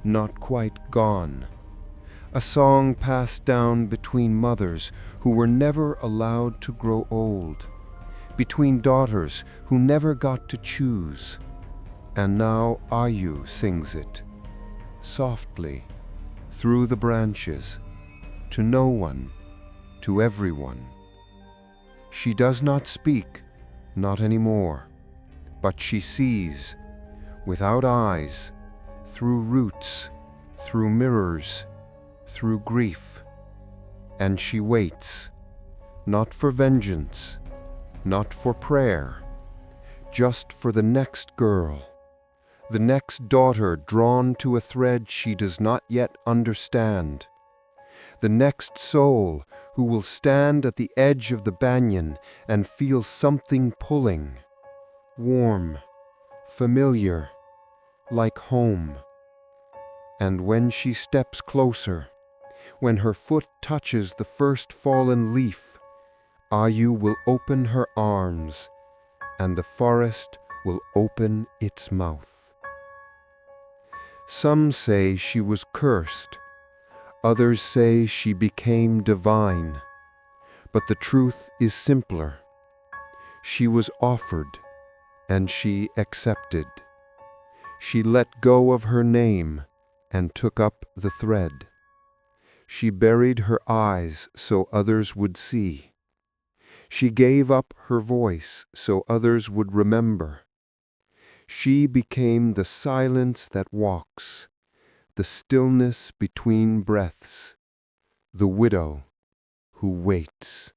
not quite gone, a song passed down between mothers who were never allowed to grow old, between daughters who never got to choose. And now Ayu sings it, softly, through the branches, to no one, to everyone. She does not speak, not anymore, but she sees, without eyes, through roots, through mirrors, through grief. And she waits, not for vengeance, not for prayer, just for the next girl, the next daughter drawn to a thread she does not yet understand, the next soul who will stand at the edge of the banyan and feel something pulling, warm, familiar, like home. And when she steps closer, when her foot touches the first fallen leaf, Ayu will open her arms, and the forest will open its mouth. Some say she was cursed, others say she became divine, but the truth is simpler. She was offered, and she accepted. She let go of her name and took up the thread. She buried her eyes so others would see. She gave up her voice so others would remember. She became the silence that walks, the stillness between breaths, the widow who waits.